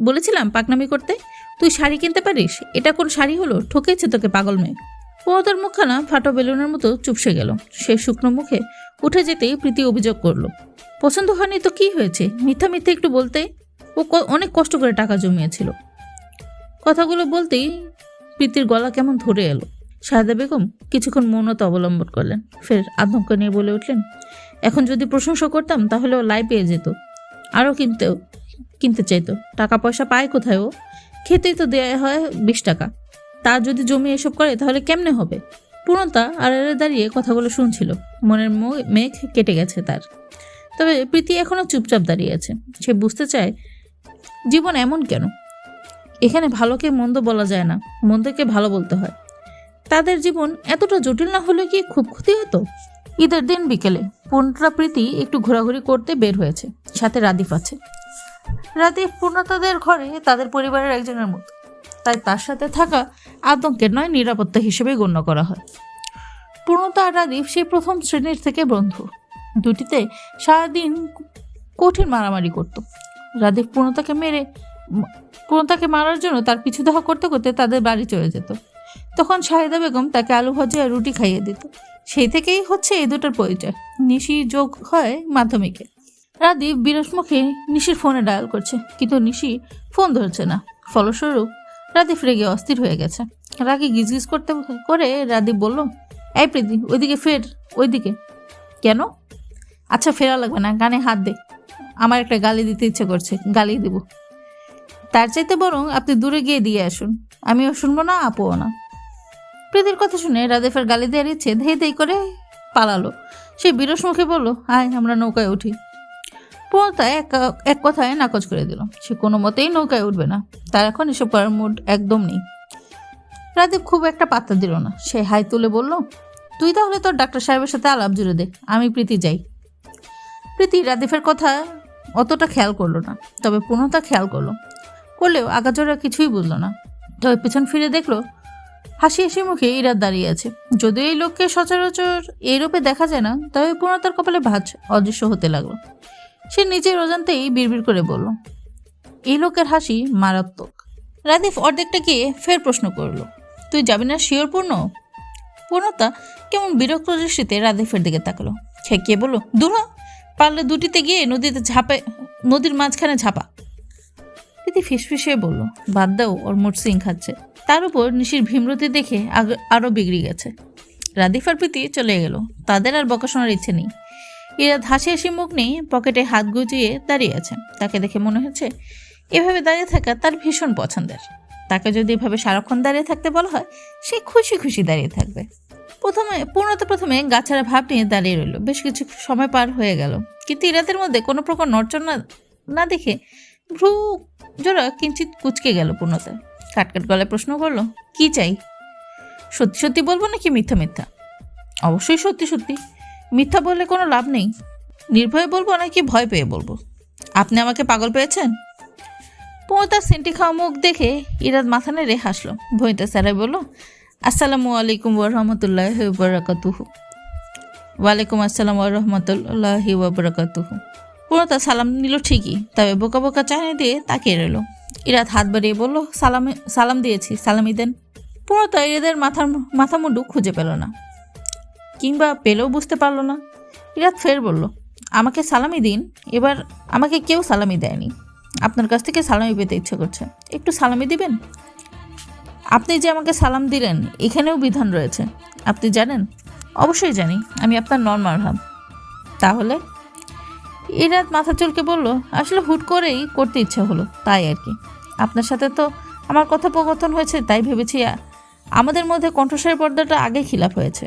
Speaker 1: বলেছিলাম পাকনামি করতে? তুই শাড়ি কিনতে পারিস? এটা কোন শাড়ি হলো? ঠকেছে তোকে পাগল মেয়ে। পূর্ণতার মুখখানা ফাটো বেলুনের মতো চুপসে গেল। সে শুকনো মুখে উঠে যেতেই প্রীতি অভিযোগ করলো, পছন্দ হয়নি তো কি হয়েছে? মিথ্যা একটু বলতে। ও অনেক কষ্ট করে টাকা জমিয়েছিল। কথাগুলো বলতেই প্রীতির গলা কেমন ধরে এলো। শাহেদা বেগম কিছুক্ষণ মৌনতা অবলম্বন করলেন, ফের আতঙ্ক নিয়ে বলে উঠলেন, এখন যদি প্রশংসা করতাম তাহলে ও লাই পেয়ে যেত, আরও কিনতে চাইতো। টাকা পয়সা পায় কোথায় ও? খেতেই তো দেয়া হয় 20 টাকা। তার যদি জমি এসব করে তাহলে কেমনে হবে? পূর্ণতা আড়ালে দাঁড়িয়ে কথাগুলো শুনছিল। মনের মেঘ কেটে গেছে তার। তবে প্রীতি এখনও চুপচাপ দাঁড়িয়ে আছে। সে বুঝতে চায় জীবন এমন কেন। এখানে ভালোকে মন্দ বলা যায় না, মন্দকে ভালো বলতে হয়। তাদের জীবন এতটা জটিল না হলে কি খুব ক্ষতি হতো? ঈদের দিন বিকেলে পূর্ণতা প্রীতি একটু ঘোরাঘুরি করতে বের হয়েছে। সাথে রাদিফ আছে। রাদিফ পূর্ণতাদের ঘরে তাদের পরিবারের একজনের মতো, তাই তার সাথে থাকা আতঙ্কের নয়, নিরাপত্তা হিসেবে গণ্য করা হয়। পূর্ণতা আর রাদিফ সেই প্রথম শ্রেণীর থেকে বন্ধু। দুটিতে সারাদিন কঠিন মারামারি করত। রাদিফ পূর্ণতাকে মারার জন্য তার পিছু ধাওয়া করতে করতে তাদের বাড়ি চলে যেত। তখন শাহেদা বেগম তাকে আলু ভাজি আর রুটি খাইয়ে দিত। সেই থেকেই হচ্ছে এই দুটোর পরিচয়। নিশি যোগ হয় মাধ্যমিকে। রাদীপ বিরস মুখে নিশির ফোনে ডায়াল করছে, কিন্তু নিশি ফোন ধরছে না। ফলস্বরূপ রাদীপ রেগে অস্থির হয়ে গেছে। রাগে গিজগিজ করে রাদীপ বলল, এই প্রীতি, ওইদিকে। কেন? আচ্ছা ফেরা লাগবে না, গানে হাত দে। আমার একটা গালি দিতে ইচ্ছে করছে, গালি দেব। তার চাইতে বরং আপনি দূরে গিয়ে দিয়ে আসুন, আমিও শুনবো না, আপুও না। প্রীতির কথা শুনে রাদীফের গালি দেওয়ার ইচ্ছে ধেই করে পালালো। সে বিরস মুখে বলল, আয় আমরা নৌকায় উঠি। পূর্ণতা এক কথায় নাকচ করে দিল। সে কোনো মতেই নৌকায় উঠবে না। তার এখন এসব করার মুড একদম নেই। রাদীপ খুব একটা পাত্তা দিল না। সে হাই তুলে বলল, তুই তাহলে তোর ডাক্তার সাহেবের সাথে আলাপ জুড়ে দে, আমি প্রীতি যাই। প্রীতি রাদীফের কথা অতটা খেয়াল করলো না, তবে পূর্ণতা খেয়াল করলেও আগাজোড়া কিছুই বুঝলো না। তবে পেছন ফিরে দেখলো হাসি মুখে ইরাদ দাঁড়িয়ে আছে। যদিও এই লোককে সচরাচর এই রূপে দেখা যায় না, তবে পূর্ণতার কপালে ভাঁজ অদৃশ্য হতে লাগলো। সে নিজের অজান্তেই বিড়বিড় করে বলল, এই লোকের হাসি মারাত্মক। রাদীফ অর্ধেকটা গিয়ে ফের প্রশ্ন করল, তুই যাবি না শিওর পূর্ণ? পূর্ণতা কেমন বিরক্ত দৃষ্টিতে রাদীফের দিকে তাকালো। সে কে বলল, দূর হ, পারলে দুটিতে গিয়ে নদীর মাঝখানে ঝাপা। প্রীতি ফিসফিসিয়ে বলল, বাদ দাও, ওর মুড সিং খাচ্ছে। তার উপর নিশির ভীমরতি দেখে আরও বিগড়ে গেছে। রাদীফ আর প্রীতি চলে গেল। তাদের আর বকা শোনার ইচ্ছে নেই। ইরাদ হাসি মুখ নিয়ে পকেটে হাত গুজিয়ে দাঁড়িয়ে আছে। তাকে দেখে মনে হচ্ছে এভাবে দাঁড়িয়ে থাকা তার ভীষণ পছন্দের। তাকে যদি এভাবে সারাক্ষণ দাঁড়িয়ে থাকতে বলা হয়, সে খুশি দাঁড়িয়ে থাকবে। প্রথমে গাছারা ভাব নিয়ে দাঁড়িয়ে রইল। বেশ কিছু সময় পার হয়ে গেল, কিন্তু ইরাদের মধ্যে কোনো প্রকার নড়চড় না দেখে ভ্রু জোড়া কিঞ্চিত কুচকে গেল। পূর্ণতা কাটকাট গলায় প্রশ্ন করলো, কি চাই? সত্যি বলবো নাকি মিথ্যা? অবশ্যই সত্যি। মিথ্যা বললে কোনো লাভ নেই। নির্ভয়ে বলবো নাকি ভয় পেয়ে বলবো? আপনি আমাকে পাগল পেয়েছেন? পূর্ণতার সেন্টি খাওয়া মুখ দেখে ইরাদ মাথা নেড়ে হাসলো। ভয়তে স্যারাই বলল, আসসালামু আলাইকুম ওয়ারহমতুল্লাহি ওয়াবারাকাতুহু। ওয়ালাইকুম আসসালাম ওয়ারহমতুল্লাহি ওয়াবারাকাতুহু। পূর্ণতা সালাম নিল ঠিকই, তবে বোকা চাহনি দিয়ে তাকিয়ে রইল। ইরাদ হাত বাড়িয়ে বলল, সালাম দিয়েছি, সালামি দেন। পূর্ণতা ইরাদের মাথা মুন্ডু খুঁজে পেল না, কিংবা পেলেও বুঝতে পারল না। ইরাদ ফের বলল, আমাকে সালামি দিন। এবার আমাকে কেউ সালামি দেয়নি।
Speaker 2: আপনার কাছ থেকে সালামি পেতে ইচ্ছে করছে, একটু সালামি দিবেন? আপনি যে আমাকে সালাম দিলেন এখানেও বিধান রয়েছে, আপনি জানেন? অবশ্যই জানি, আমি আপনার নর্মাল হাব। তাহলে? ইরাদ মাথা চুলকে বলল, আসলে হুট করেই করতে ইচ্ছে হলো, তাই আর কি। আপনার সাথে তো আমার কথোপকথন হয়েছে, তাই ভেবেছি আমাদের মধ্যে কণ্ঠস্বরের পর্দাটা আগে খিলাপ হয়েছে।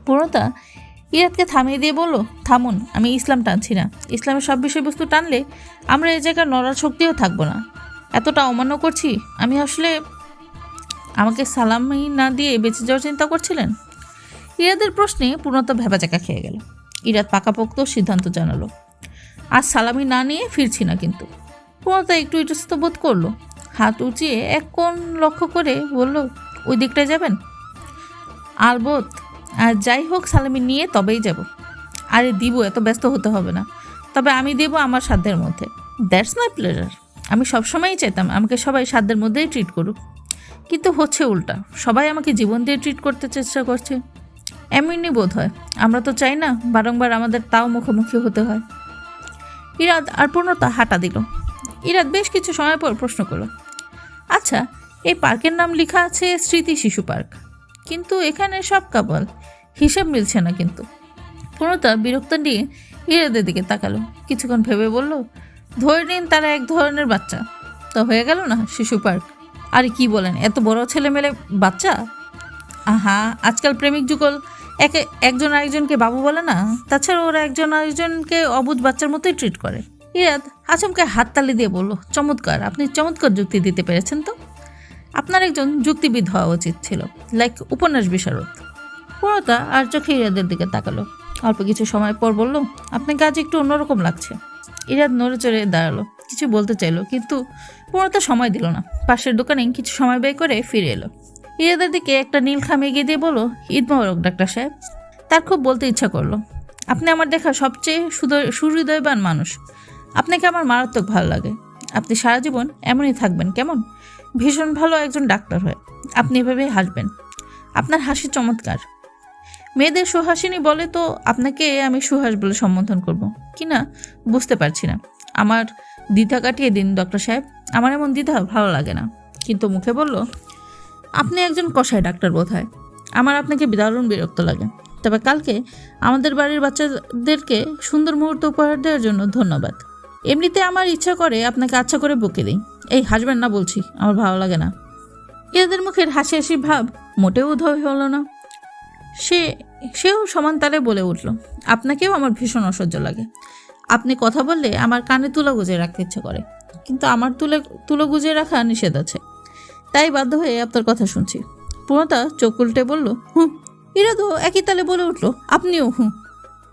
Speaker 2: পূর্ণতা ইরাদকে থামিয়ে দিয়ে বলল, থামুন, আমি ইসলাম টানছি না। ইসলামের সব বিষয়বস্তু টানলে আমরা এই জায়গায় নড়ার শক্তিও থাকবো না। এতটা অমান্য করছি আমি? আসলে আমাকে সালামি না দিয়ে বেঁচে যাওয়ার চিন্তা করছিলেন? ইরাদের প্রশ্নে পূর্ণতা ভেবাচাকা খেয়ে গেল। ইরাদ পাকাপোক্ত সিদ্ধান্ত জানালো, আজ সালামি না নিয়ে ফিরছি না। কিন্তু পূর্ণতা একটু ইতস্তত বোধ করলো, হাত উঁচিয়ে এক কোণ লক্ষ্য করে বলল, ওই দিকটায় যাবেন? আলবত, আর যাই হোক সালামি নিয়ে তবেই যাব। আরে দিব, এত ব্যস্ত হতে হবে না। তবে আমি দেব আমার সাধ্যের মধ্যে। That's my pleasure. আমি সবসময়ই চাইতাম আমাকে সবাই সাধ্যের মধ্যেই ট্রিট করুক, কিন্তু হচ্ছে উল্টা। সবাই আমাকে জীবন দিয়ে ট্রিট করতে চেষ্টা করছে। এমনি বোধ হয়। আমরা তো চাই না বারংবার আমাদের তাও মুখোমুখি হতে হয়। ইরাদ আর পূর্ণতা হাঁটা দিল। ইরাদ বেশ কিছু সময় পর প্রশ্ন করলো, আচ্ছা, এই পার্কের নাম লেখা আছে স্মৃতি শিশু পার্ক, কিন্তু এখানে সব কাপল, হিসাব মিলছে না কিন্তু। পূর্ণতা বিরক্ত নিয়ে ইরাদের দিকে তাকালো, কিছুক্ষণ ভেবে বলল, ধরে নিন তারা এক ধরনের বাচ্চা, তো হয়ে গেল না শিশু পার্ক? আরে কি বলেন, এত বড় ছেলে মেলে বাচ্চা? আহা, আজকাল প্রেমিক যুগল একজন আরেকজনকে বাবু বলে না? তাছাড়া ওরা একজন আরেকজনকে অবুঝ বাচ্চার মতোই ট্রিট করে। ইরাদ আচমকে হাততালি দিয়ে বলল, চমৎকার, আপনি চমৎকার যুক্তি দিতে পেরেছেন তো। আপনার একজন যুক্তিবিদ হওয়া উচিত ছিল, লাইক উপন্যাস বিশারদ। পূর্ণতা আর চোখে ইরাদের দিকে তাকালো। অল্প কিছু সময় পর বলল, আপনাকে আজ একটু অন্যরকম লাগছে। ইরাদ নড়ে চড়ে দাঁড়ালো, কিছু বলতে চাইলো, কিন্তু পূর্ণতা সময় দিল না। পাশের দোকানে কিছু সময় ব্যয় করে ফিরে এলো। ইরাদের দিকে একটা নীল খাম এগিয়ে দিয়ে বলল, ঈদ মোবারক ডাক্তার সাহেব। তার খুব বলতে ইচ্ছা করলো, আপনি আমার দেখা সবচেয়ে সুহৃদয়বান মানুষ। আপনাকে আমার মারাত্মক ভালো লাগে। আপনি সারা জীবন এমনই থাকবেন, কেমন? ভীষণ ভালো একজন ডাক্তার হয়ে আপনি এভাবেই হাসবেন। আপনার হাসি চমৎকার। মেয়েদের সুহাসিনী বলে তো আপনাকে আমি সুহাস বলে সম্বোধন করব কিনা বুঝতে পারছি না। আমার দ্বিধা কাটিয়ে দিন ডক্টর সাহেব, আমার এমন দ্বিধা ভালো লাগে না। কিন্তু মুখে বলল, আপনি একজন কসাই ডাক্তার বোধ হয়। আমার আপনাকে দারুণ বিরক্ত লাগে। তবে কালকে আমাদের বাড়ির বাচ্চাদেরকে সুন্দর মুহূর্ত উপহার দেওয়ার জন্য ধন্যবাদ। এমনিতে আমার ইচ্ছা করে আপনাকে আচ্ছা করে বকে দিই। এই হাসবেন না বলছি, আমার ভালো লাগে না। এদের মুখের হাসি হাসি ভাব মোটেও উদ্ভব হলো না। সেও সমান তালে বলে উঠল, আপনাকেও আমার ভীষণ অসহ্য লাগে। আপনি কথা বললে আমার কানে তুলো গুজে রাখতে ইচ্ছে করে, কিন্তু আমার তুলো গুজে রাখা নিষেধ আছে, তাই বাধ্য হয়ে আপনার কথা শুনছি। পূর্ণতা চোখ উল্টে বলল, হুঁ। ইরাদও একই তালে বলে উঠল, আপনিও হুঁ।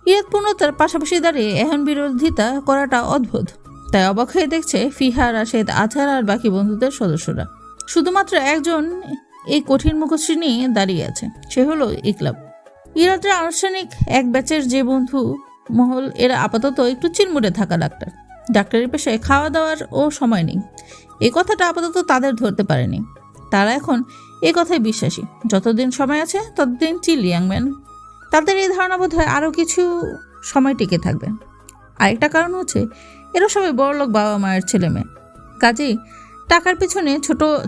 Speaker 2: ইরাদ পূর্ণতার পাশাপাশি দাঁড়িয়ে এখন বিরোধিতা করাটা অদ্ভুত, তাই অবাক হয়ে দেখছে ফিহা, রাশেদ, আজহার আর বাকি বন্ধুদের সদস্যরা। শুধুমাত্র একজন এই কঠিন মুখশ্রী নিয়ে দাঁড়িয়ে আছে, সে হলো ইকলাব। ইরাদের আনুষ্ঠানিক এক ব্যাচের যে বন্ধু মহল, এরা আপাতত একটু চিনমুড়ে থাকা ডাক্তার। ডাক্তারের পেশায় খাওয়া দাওয়ার ও সময় নেই, এই কথাটা আপাতত তাদের ধরতে পারেনি। তারা এখন এই কথায় বিশ্বাসী, যতদিন সময় আছে ততদিন চিল ইয়াংম্যান। তাদের এই ধারণা বোধ হয় আরও কিছু সময় টিকে থাকবে। আরেকটা কারণ হচ্ছে এরা সবাই বড়লোক বাবা মায়ের ছেলে মেয়ে, কাজেই টাকার পিছনে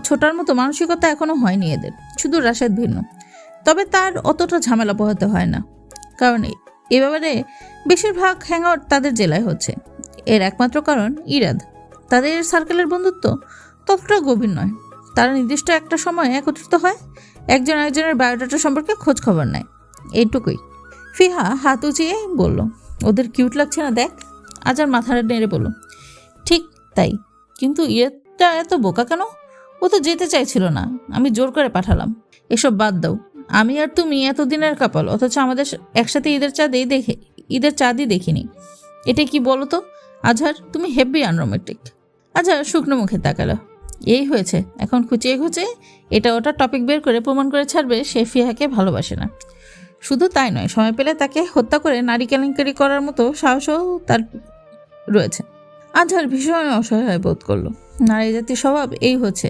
Speaker 2: ছোটার মতো মানসিকতা এখনো হয়নি এদের। শুধু রাশেদ ভিন্ন, তবে তার অতটা ঝামেলা পোহাতে হয় না, কারণ এ ব্যাপারে বেশিরভাগ হ্যাংআউট তাদের জেলায় হচ্ছে। এর একমাত্র কারণ ইরাদ। তাদের সার্কেলের বন্ধুত্ব ততটা গভীর নয়। তারা নির্দিষ্ট একটা সময় একত্রিত হয়, একজন আরেকজনের বায়োডাটা সম্পর্কে খোঁজ খবর নেয়, এইটুকুই। ফিহা হাত উঁচিয়ে বলল, ওদের কিউট লাগছে না দেখ। আজার মাথাটা নেড়ে বলল, ঠিক তাই, কিন্তু ইয়েটা এত বোকা কেন? ও তো যেতে চাইছিল না, আমি জোর করে পাঠালাম। এসব বাদ দাও, আমি আর তুমি এতদিনের কাপল, অথচ আমাদের একসাথে ঈদের চাঁদই দেখিনি। এটা কি বলো তো আজহার, তুমি হেভি আনরোমেন্টিক। আজহার শুকনো মুখে তাকালো। এই হয়েছে, এখন খুঁচিয়ে খুঁচিয়ে এটা ওটা টপিক বের করে প্রমাণ করে ছাড়বে সে ফিহাকে ভালোবাসে না। শুধু তাই নয়, সময় পেলে তাকে হত্যা করে নারী কেলেঙ্কারি করার মতো সাহসও তার রয়েছে। আজহার ভীষণ অসহায় বোধ করলো। নারী জাতির স্বভাব এই হচ্ছে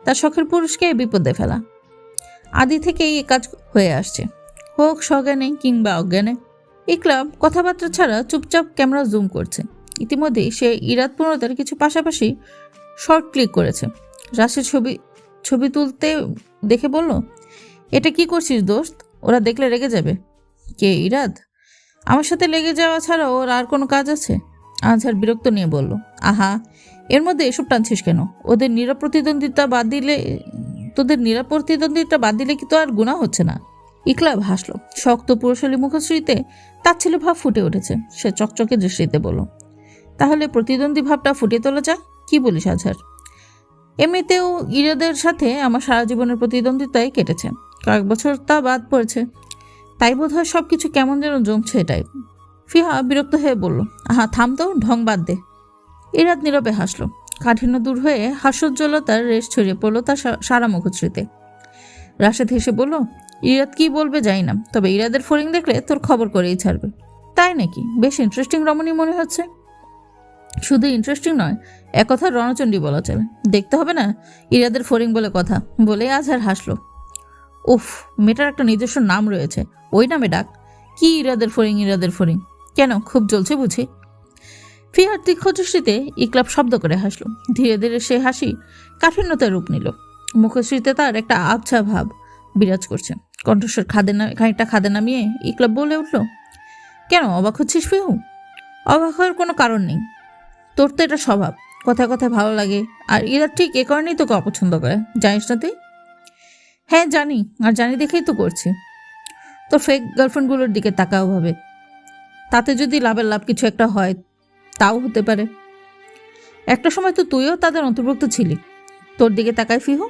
Speaker 2: তার শখের পুরুষকে বিপদে ফেলা। আদি থেকেই এই কাজ হয়ে আসছে, হোক সজ্ঞানে কিংবা অজ্ঞানে। ইকলাব কথাবার্তা ছাড়া চুপচাপ ক্যামেরা জুম করছে। ইতিমধ্যেই সে ইরাদ পূর্ণতার কিছু পাশাপাশি শর্ট ক্লিক করেছে। রাশের ছবি তুলতে দেখে বলল, এটা কি করছিস দোস্ত? ওরা দেখলে রেগে যাবে। কে, ইরাদ? আমার সাথে লেগে যাওয়া ছাড়া ওর আর কোনো কাজ আছে? আজহার বিরক্ত নিয়ে বলল, আহা, এর মধ্যে এসব টানছিস কেন? তোদের নিরাপত্তিদ্বন্দ্বিতা বাদ দিলে কি তো আর গুনাহ হচ্ছে না? ইকলাব হাসল। শক্ত পুরুষালী মুখশ্রীতে তাচ্ছিল্য ভাব ফুটে উঠেছে। সে চকচকে দৃষ্টিতে বলল, তাহলে প্রতিদ্বন্দ্বী ভাবটা ফুটিয়ে তোলা যাক। কি বলিস আজহার? এমনিতেও ইরাদের সাথে আমার সারা জীবনের প্রতিদ্বন্দ্বিতাই কেটেছে, কয়েক বছর তা বাদ পড়েছে, তাই বোধ হয় সব কিছু কেমন যেন জমছে। এটাই। ফিহা বিরক্ত হয়ে বলল, আহা থাম তো, ঢং বাদ দে। ইরাদ নীরবে হাসল। কাঠিন্য দূর হয়ে হাস্যোজ্জ্বলতার রেশ ছড়িয়ে পড়ল তার সারা মুখশ্রীতে। রাশেদ হেসে বলল, ইরাদ কি বলবে জানি না, তবে ইরাদের ফড়িং দেখলে তোর খবর করেই ছাড়বে। তাই নাকি? বেশ ইন্টারেস্টিং রমণী মনে হচ্ছে। শুধু ইন্টারেস্টিং নয়, একথা রণচণ্ডী বলা চলে। দেখতে হবে না ইরাদের ফড়িং বলে কথা, বলে আজহার হাসল। উফ, মেয়েটার একটা নিজস্ব নাম রয়েছে, ওই নামে ডাক। কি ইরাদের ফড়িং? কেন, খুব জ্বলছে বুঝি? ফিহার তীক্ষ্ণ দৃষ্টিতে ইকলাব শব্দ করে হাসল। ধীরে ধীরে সে হাসি কাঠিন্যতার রূপ নিল। মুখশ্রীতে তার একটা আবছা ভাব বিরাজ করছে। কণ্ঠস্বর খানিকটা খাদে নামিয়ে ইকলাব বলে উঠল, কেন অবাক হচ্ছিস ফিহু? অবাক হওয়ার কোনো কারণ নেই। তোর তো এটা স্বভাব, কথায় কথায় ভালো লাগে, আর ইরাদ ঠিক এ কারণেই তোকে অপছন্দ করে, জানিস না তুই? হ্যাঁ জানি, আর জানি দেখেই তো করছি। তোর ফেক গার্লফ্রেন্ডগুলোর দিকে তাকাও ভাবে, তাতে যদি লাভের লাভ কিছু একটা হয়, তাও হতে পারে। একটা সময় তো তুইও তাদের অন্তর্ভুক্ত ছিলি। তোর দিকে তাকায় ফিহু,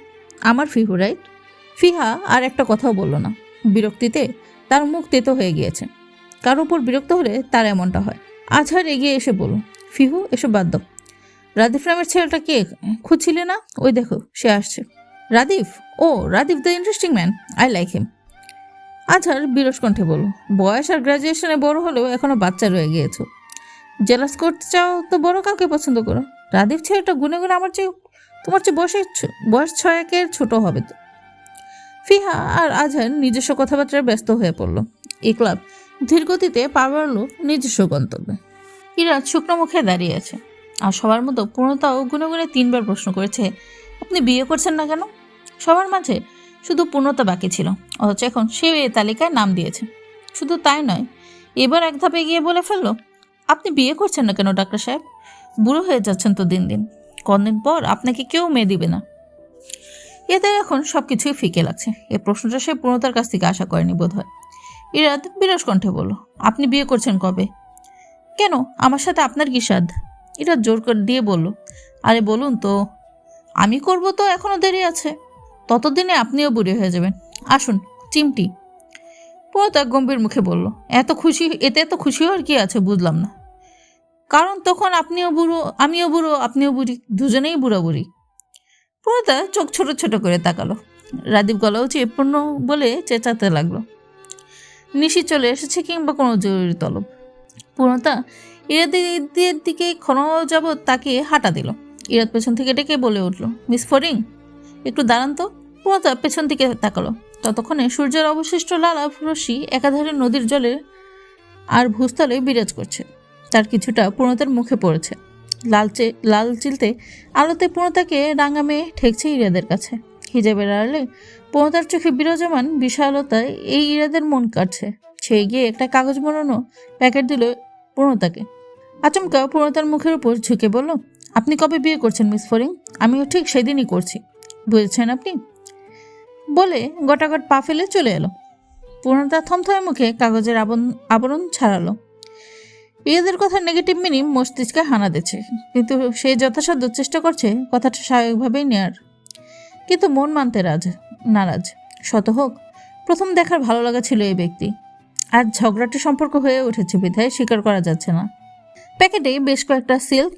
Speaker 2: আমার ফিহু, রাইট? ফিহা আর একটা কথাও বলল না। বিরক্তিতে তার মুখ তেতো হয়ে গিয়েছে। কার উপর বিরক্ত হলে তার এমনটা হয়। আজহার এগিয়ে এসে বলল, ফিহু এসব বাদ দাও। রাদিফ নামের ছেলেটা কে খুঁজছিলে না? ওই দেখো সে আসছে। রাদিফ? ও, Radif the interesting man, I like him. Azhar বিরস কণ্ঠে বলল, বয়স আর গ্র্যাজুয়েশনে বড় হলেও এখনো বাচ্চা রয়ে গিয়েছ। জেলাস করতে চাও তো বড় কাউকে পছন্দ করো। রাদিফ ছেলেটা গুনে গুনে তোমার চেয়ে বয়স 6-1 ছোট হবে তো। ফিহা আর আজহার নিজস্ব কথাবার্তায় ব্যস্ত হয়ে পড়ল। ইকলাব ধীরগতিতে পা বাড়ল নিজস্ব গন্তব্যে। ইরাদ শুকনো মুখে দাঁড়িয়ে আছে। আর সবার মতো পূর্ণতাও গুনে গুনে 3বার প্রশ্ন করেছে, আপনি বিয়ে করছেন না কেন? সবার মাঝে শুধু পূর্ণতা বাকি ছিল, অথচ এখন সে এই তালিকায় নাম দিয়েছে। শুধু তাই নয়, এবার এক ধাপে গিয়ে বলে ফেলল, আপনি বিয়ে করছেন না কেন ডাক্তার সাহেব? বুড়ো হয়ে যাচ্ছেন তো দিন দিন, কদিন পর আপনাকে কেউ মেয়ে দিবে না। এদের এখন সব কিছুই ফিকে লাগছে। এই প্রশ্নটা সে পূর্ণতার কাছ থেকে আশা করেনি বোধ হয়। ইরাদ বিরস কণ্ঠে বলল, আপনি বিয়ে করছেন কবে? কেন, আমার সাথে আপনার কি সাধ? ইরাদ জোর করে দিয়ে বলল, আরে বলুন তো। আমি করব তো এখনো দেরি আছে, ততদিনে আপনিও বুড়ি হয়ে যাবেন। আসুন চিমটি। পূর্ণতা গম্ভীর মুখে বলল, এত খুশি হওয়ার কি আছে বুঝলাম না। কারণ তখন আপনিও বুড়ো, আমিও বুড়ো, আপনিও বুড়ি, দুজনেই বুড়ো বুড়ি। পূর্ণতা চোখ ছোট ছোট করে তাকালো। রাদীপ গলা উঁচিয়ে পূর্ণ বলে চেঁচাতে লাগলো, নিশি চলে এসেছে কিংবা কোনো জরুরি তলব। পূর্ণতা ইরাদের দিকে ক্ষণ যাবৎ তাকে হাঁটা দিল। ইরাদ পেছন থেকে ডেকে বলে উঠল, মিস ফরিং একটু দাঁড়ান তো। পূর্ণতা পেছন দিকে তাকালো। ততক্ষণে সূর্যের অবশিষ্ট লালাভ রশ্মি একাধারে নদীর জলে আর ভূস্থলে বিরাজ করছে। তার কিছুটা পূর্ণতার মুখে পড়েছে। লাল চিলতে আলোতে পূর্ণতাকে রাঙা মেয়ে ঠেকছে ইরাদের কাছে। হিজাবের আড়ালে পূর্ণতার চোখে বিরাজমান বিশালতায় এই ইরাদের মন কাটছে। সে গিয়ে একটা কাগজ মোড়ানো প্যাকেট দিল পূর্ণতাকে। আচমকা পূর্ণতার মুখের উপর ঝুঁকে বলল, আপনি কবে বিয়ে করছেন মিস ফরিং? আমিও ঠিক সেদিনই করছি, বুঝেছেন আপনি? বলে গটাগট পা ফেলে চলে এলো। পূর্ণতা থমথমে মুখে কাগজের আবরণ ছাড়ালো। ইরাদের কথার নেগেটিভ মিনিং মস্তিষ্কে হানা দিচ্ছে, কিন্তু সে যথাসাধ্য চেষ্টা করছে কথাটা স্বাভাবিকভাবেই নেয়ার। কিন্তু মন মানতে নারাজ। শত হোক, প্রথম দেখার ভালো লাগা ছিল এই ব্যক্তি, আর ঝগড়াটি সম্পর্ক হয়ে উঠেছে বিধায় স্বীকার করা যাচ্ছে না। প্যাকেটে বেশ কয়েকটা সিল্ক,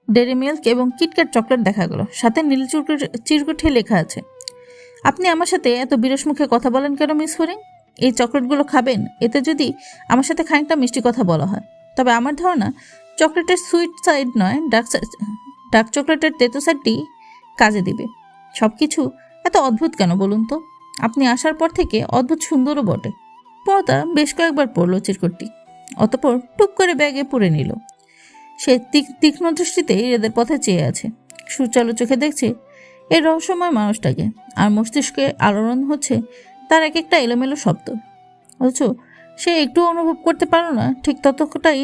Speaker 2: ডেরি মিল্ক এবং কিটক্যাট চকলেট দেখা গেল। সাথে নীল চিরকুটে লেখা আছে, আপনি আমার সাথে এত বিরস মুখে কথা বলেন কেন মিস ফরিং? এই চকলেটগুলো খাবেন, এতে যদি আমার সাথে খানিকটা মিষ্টি কথা বলা হয়। তবে আমার ধারণা চকলেটের সুইট সাইড নয়, ডার্ক চকলেটের তেতো সাইডটি কাজে দিবে। সব কিছু এত অদ্ভুত কেন বলুন তো? আপনি আসার পর থেকে অদ্ভুত সুন্দরও বটে। পর্দা বেশ কয়েকবার পড়ল চিরকুটটি, অতপর টুক করে ব্যাগে পুরে নিল। সে তীক্ষ্ণ দৃষ্টিতে ইরাদের পথে চেয়ে আছে, সুচালো চোখে দেখছে এই রহস্যময় মানুষটাকে, আর মস্তিষ্কে আলোড়ন হচ্ছে তার এক একটা এলোমেলো শব্দ। অথচ সে একটু অনুভব করতে পারল না ঠিক ততটাই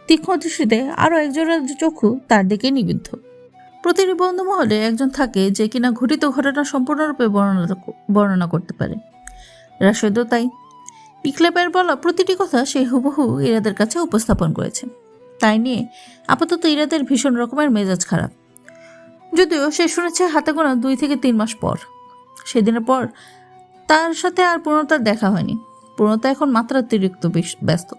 Speaker 2: তীক্ষ্ণ দৃষ্টিতে আরও একজোড়া চক্ষু তার দিকে নিবিদ্ধ। প্রতিটি বন্ধু মহলে একজন থাকে যে কিনা ঘটিত ঘটনা সম্পূর্ণরূপে বর্ণনা করতে পারে। রাশেদও তাই। ইকলেবের বলা প্রতিটি কথা সে হুবহু ইরাদের কাছে উপস্থাপন করেছে। তাই নিয়ে আপাতত ইরাদের ভীষণ রকমের মেজাজ খারাপ। যদিও সে শুনেছে হাতে গোনা 2 থেকে 3 মাস পর। সেদিনের পর তার সাথে আর পূর্ণতার দেখা হয়নি। পূর্ণতা এখন মাত্রাতিরিক্ত ব্যস্ত।